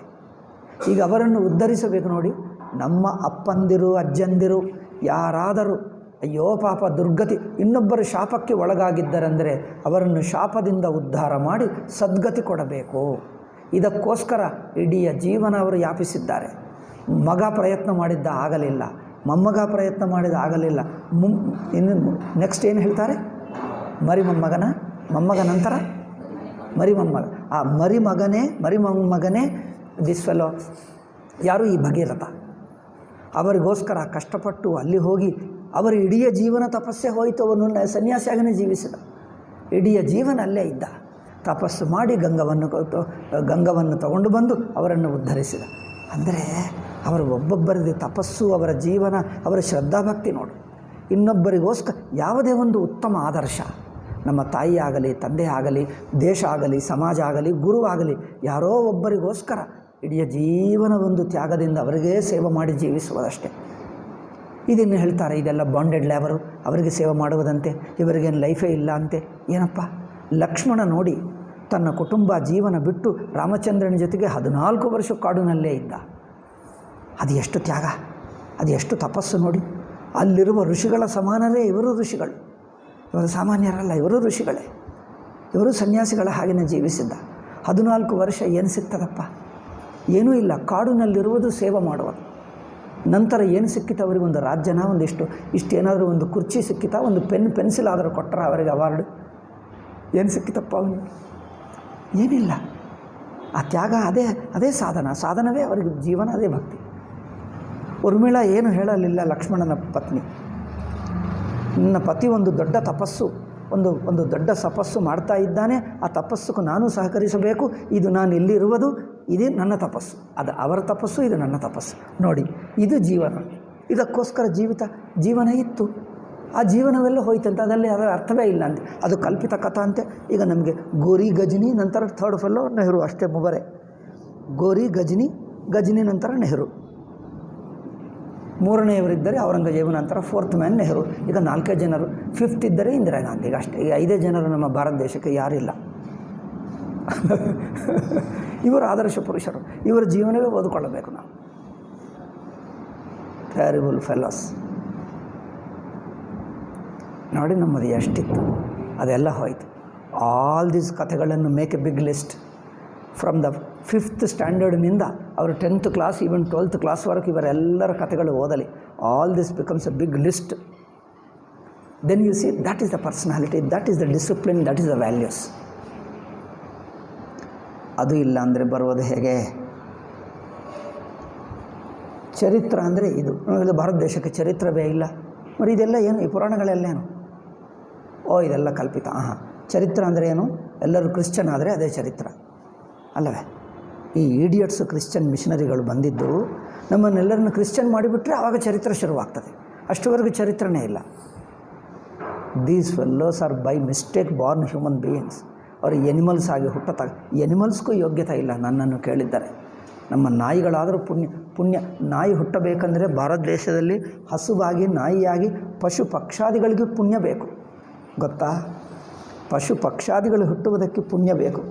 ಈಗ ಅವರನ್ನು ಉದ್ಧರಿಸಬೇಕು ನೋಡಿ. ನಮ್ಮ ಅಪ್ಪಂದಿರು, ಅಜ್ಜಂದಿರು ಯಾರಾದರೂ ಅಯ್ಯೋ ಪಾಪ ದುರ್ಗತಿ, ಇನ್ನೊಬ್ಬರು ಶಾಪಕ್ಕೆ ಒಳಗಾಗಿದ್ದರೆಂದರೆ ಅವರನ್ನು ಶಾಪದಿಂದ ಉದ್ಧಾರ ಮಾಡಿ ಸದ್ಗತಿ ಕೊಡಬೇಕು. ಇದಕ್ಕೋಸ್ಕರ ಇಡೀ ಜೀವನ ಅವರು ಯಾಪಿಸಿದ್ದಾರೆ. ಮಗ ಪ್ರಯತ್ನ ಮಾಡಿದ್ದ ಆಗಲಿಲ್ಲ, ಮೊಮ್ಮಗ ಪ್ರಯತ್ನ ಮಾಡಿದ ಆಗಲಿಲ್ಲ. ಇನ್ನು ನೆಕ್ಸ್ಟ್ ಏನು ಹೇಳ್ತಾರೆ? ಮೊಮ್ಮಗ ನಂತರ ಮರಿಮೊಮ್ಮಗ. ಆ ಮರಿಮೊಮ್ಮಗನೇ ದಿಸ್ ಫೆಲೋ ಯಾರು? ಈ ಭಗೀರಥ. ಅವರಿಗೋಸ್ಕರ ಕಷ್ಟಪಟ್ಟು ಅಲ್ಲಿ ಹೋಗಿ ಅವರ ಇಡೀ ಜೀವನ ತಪಸ್ಸೇ ಹೋಯಿತು. ಅವನು ಸನ್ಯಾಸಿಯಾಗನೇ ಜೀವಿಸಿದ. ಇಡೀ ಜೀವನ ಅಲ್ಲೇ ಇದ್ದ. ತಪಸ್ಸು ಮಾಡಿ ಗಂಗವನ್ನು ತಗೊಂಡು ಬಂದು ಅವರನ್ನು ಉದ್ಧರಿಸಿದ. ಅಂದರೆ ಅವರು ಒಬ್ಬೊಬ್ಬರದೇ ತಪಸ್ಸು, ಅವರ ಜೀವನ, ಅವರ ಶ್ರದ್ಧಾಭಕ್ತಿ ನೋಡು. ಇನ್ನೊಬ್ಬರಿಗೋಸ್ಕರ ಯಾವುದೇ ಒಂದು ಉತ್ತಮ ಆದರ್ಶ, ನಮ್ಮ ತಾಯಿ ಆಗಲಿ, ತಂದೆ ಆಗಲಿ, ದೇಶ ಆಗಲಿ, ಸಮಾಜ ಆಗಲಿ, ಗುರು ಆಗಲಿ, ಯಾರೋ ಒಬ್ಬರಿಗೋಸ್ಕರ ಇಡೀ ಜೀವನ ಒಂದು ತ್ಯಾಗದಿಂದ ಅವರಿಗೇ ಸೇವೆ ಮಾಡಿ ಜೀವಿಸುವುದಷ್ಟೇ. ಇದನ್ನು ಹೇಳ್ತಾರೆ, ಇದೆಲ್ಲ ಬಾಂಡೆಡ್ ಲೇಬರು, ಅವರಿಗೆ ಸೇವೆ ಮಾಡುವುದಂತೆ, ಇವರಿಗೇನು ಲೈಫೇ ಇಲ್ಲ ಅಂತೆ. ಏನಪ್ಪ, ಲಕ್ಷ್ಮಣ ನೋಡಿ ತನ್ನ ಕುಟುಂಬ ಜೀವನ ಬಿಟ್ಟು ರಾಮಚಂದ್ರನ ಜೊತೆಗೆ 14 ವರ್ಷ ಕಾಡಿನಲ್ಲೇ ಇದ್ದ. ಅದು ಎಷ್ಟು ತ್ಯಾಗ, ಅದು ಎಷ್ಟು ತಪಸ್ಸು ನೋಡಿ. ಅಲ್ಲಿರುವ ಋಷಿಗಳ ಸಮಾನರೇ ಇವರು ಋಷಿಗಳು. ಇವರು ಸಾಮಾನ್ಯರಲ್ಲ, ಇವರು ಋಷಿಗಳೇ. ಇವರು ಸನ್ಯಾಸಿಗಳ ಹಾಗೆಯೇ ಜೀವಿಸಿದ್ದ. 14 ವರ್ಷ ಏನು ಸಿಗ್ತದಪ್ಪ? ಏನೂ ಇಲ್ಲ. ಕಾಡಿನಲ್ಲಿರುವುದು ಸೇವೆ ಮಾಡುವುದು. ನಂತರ ಏನು ಸಿಕ್ಕಿತು ಅವರಿಗೆ? ಒಂದು ರಾಜ್ಯನ, ಇಷ್ಟೇನಾದರೂ ಒಂದು ಕುರ್ಚಿ ಸಿಕ್ಕಿತ, ಒಂದು ಪೆನ್ಸಿಲ್ ಆದರೂ ಕೊಟ್ಟರೆ ಅವರಿಗೆ ಅವಾರ್ಡ್? ಏನು ಸಿಕ್ಕಿತಪ್ಪ ಅವನಿಗೆ? ಏನಿಲ್ಲ. ಆ ತ್ಯಾಗ ಅದೇ ಸಾಧನವೇ ಅವರಿಗೆ ಜೀವನ, ಅದೇ ಭಕ್ತಿ. ಉರ್ಮಿಳಾ ಏನು ಹೇಳಲಿಲ್ಲ ಲಕ್ಷ್ಮಣನ ಪತ್ನಿ. ನನ್ನ ಪತಿ ಒಂದು ದೊಡ್ಡ ತಪಸ್ಸು, ಒಂದು ದೊಡ್ಡ ತಪಸ್ಸು ಮಾಡ್ತಾ ಇದ್ದಾನೆ, ಆ ತಪಸ್ಸು ನಾನು ಸಹಕರಿಸಬೇಕು. ಇದು ನಾನು ಇಲ್ಲಿರುವುದು, ಇದೇ ನನ್ನ ತಪಸ್ಸು. ಅದು ಅವರ ತಪಸ್ಸು, ಇದು ನನ್ನ ತಪಸ್ಸು. ನೋಡಿ, ಇದು ಜೀವನ. ಇದಕ್ಕೋಸ್ಕರ ಜೀವನ ಇತ್ತು. ಆ ಜೀವನವೆಲ್ಲ ಹೋಯ್ತಂತೆ, ಅದರಲ್ಲಿ ಅದರ ಅರ್ಥವೇ ಇಲ್ಲ ಅಂತೆ. ಅದು ಕಲ್ಪಿತ ಕಥಾ ಅಂತೆ. ಈಗ ನಮಗೆ ಗೋರಿ ಗಜನಿ, ನಂತರ ಥರ್ಡ್ ಫೆಲ್ಲೋ ನೆಹರು, ಅಷ್ಟೇ ಮುಬರೆ. ಗೋರಿ ಗಜನಿ ನಂತರ ನೆಹರು, 3ನೇಯವರಿದ್ದರೆ ಔರಂಗಜೇಬು, ನಂತರ 4th ಮ್ಯಾನ್ ನೆಹರು. ಈಗ 4 ಜನರು, 5th ಇದ್ದರೆ ಇಂದಿರಾ ಗಾಂಧಿಗೆ ಅಷ್ಟೇ. ಈಗ 5 ಜನರು ನಮ್ಮ ಭಾರತ ದೇಶಕ್ಕೆ ಯಾರಿಲ್ಲ. ಇವರು ಆದರ್ಶ ಪುರುಷರು. ಇವರ ಜೀವನವೇ ಓದಿಕೊಳ್ಳಬೇಕು ನಾವು. ಟೆರಿಬಲ್ ಫೆಲೋಸ್ ನೋಡಿ, ನಮ್ಮದು ಎಷ್ಟಿತ್ತು, ಅದೆಲ್ಲ ಹೋಯಿತು. ಆಲ್ ದೀಸ್ ಕಥೆಗಳನ್ನು make a big list. From the 5th ಸ್ಟ್ಯಾಂಡರ್ಡ್ನಿಂದ ಅವರು 10th ಕ್ಲಾಸ್, ಈವನ್ 12th ಕ್ಲಾಸ್ವರೆಗೂ ಇವರೆಲ್ಲರ ಕಥೆಗಳು ಓದಲಿ. All this becomes a big list. Then you see, that is the personality, that is the discipline, that is the values. ಅದು ಇಲ್ಲ ಅಂದರೆ ಬರುವುದು ಹೇಗೆ? ಚರಿತ್ರ ಅಂದರೆ ಇದು ಭಾರತ ದೇಶಕ್ಕೆ ಚರಿತ್ರವೇ ಇಲ್ಲ. మరి ಇದೆಲ್ಲ ಏನು? ಈ ಪುರಾಣಗಳೆಲ್ಲೇನು? ಇದೆಲ್ಲ ಕಲ್ಪಿತ. ಚರಿತ್ರ ಅಂದರೆ ಏನು? ಎಲ್ಲರೂ ಕ್ರಿಶ್ಚನ್ ಆದರೆ ಅದೇ ಚರಿತ್ರ ಅಲ್ಲವೇ? ಈ ಈಡಿಯಟ್ಸು ಕ್ರಿಶ್ಚನ್ ಮಿಷನರಿಗಳು ಬಂದಿದ್ದು ನಮ್ಮನ್ನೆಲ್ಲರನ್ನು ಕ್ರಿಶ್ಚನ್ ಮಾಡಿಬಿಟ್ರೆ ಆವಾಗ ಚರಿತ್ರ ಶುರುವಾಗ್ತದೆ. ಅಷ್ಟುವರೆಗೂ ಚರಿತ್ರನೇ ಇಲ್ಲ. These fellows are by mistake born human beings. ಅವರು ಎನಿಮಲ್ಸ್ ಆಗಿ ಹುಟ್ಟುತ್ತಾರೆ. ಎನಿಮಲ್ಸ್ಗೂ ಯೋಗ್ಯತೆ ಇಲ್ಲ. ನನ್ನನ್ನು ಕೇಳಿದ್ದಾರೆ, ನಮ್ಮ ನಾಯಿಗಳಾದರೂ ಪುಣ್ಯ ನಾಯಿ ಹುಟ್ಟಬೇಕಂದರೆ ಭಾರತ ದೇಶದಲ್ಲಿ ಹಸುವಾಗಿ, ನಾಯಿಯಾಗಿ, ಪಶು ಪಕ್ಷಾದಿಗಳಿಗೂ ಪುಣ್ಯ ಬೇಕು, ಗೊತ್ತಾ? ಪಶು ಪಕ್ಷಾದಿಗಳು ಹುಟ್ಟುವುದಕ್ಕೆ ಪುಣ್ಯ ಬೇಕು.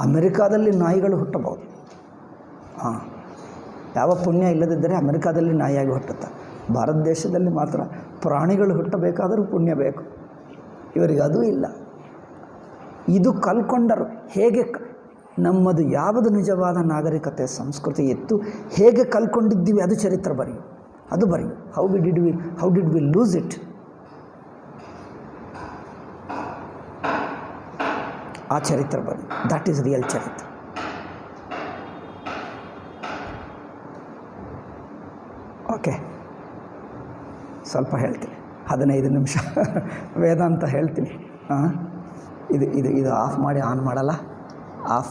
ಅಮೆರಿಕಾದಲ್ಲಿ ನಾಯಿಗಳು ಹುಟ್ಟಬಹುದು. ಯಾವ ಪುಣ್ಯ ಇಲ್ಲದಿದ್ದರೆ ಅಮೆರಿಕಾದಲ್ಲಿ ನಾಯಿಯಾಗಿ ಹುಟ್ಟುತ್ತೆ. ಭಾರತ ದೇಶದಲ್ಲಿ ಮಾತ್ರ ಪ್ರಾಣಿಗಳು ಹುಟ್ಟಬೇಕಾದರೂ ಪುಣ್ಯ ಬೇಕು. ಇವರಿಗೆ ಅದೂ ಇಲ್ಲ. ಇದು ಕಲ್ಕೊಂಡರು. ಹೇಗೆ ನಮ್ಮದು ಯಾವುದು ನಿಜವಾದ ನಾಗರಿಕತೆ ಸಂಸ್ಕೃತಿ ಇತ್ತು, ಹೇಗೆ ಕಲ್ಕೊಂಡಿದ್ದೀವಿ ಅದು ಚರಿತ್ರ ಬರೆಯು, ಅದು ಬರೆಯು. How did we lose it? ಆ ಚರಿತ್ರ ಬರೆಯು. ದಟ್ ಈಸ್ ರಿಯಲ್ ಚರಿತ್ರ. ಓಕೆ, ಸ್ವಲ್ಪ ಹೇಳ್ತೀನಿ, 15 ನಿಮಿಷ ವೇದಾಂತ ಹೇಳ್ತೀನಿ. ಇದು ಆಫ್ ಮಾಡಿ ಆನ್ ಮಾಡಲ್ಲ. ಆಫ್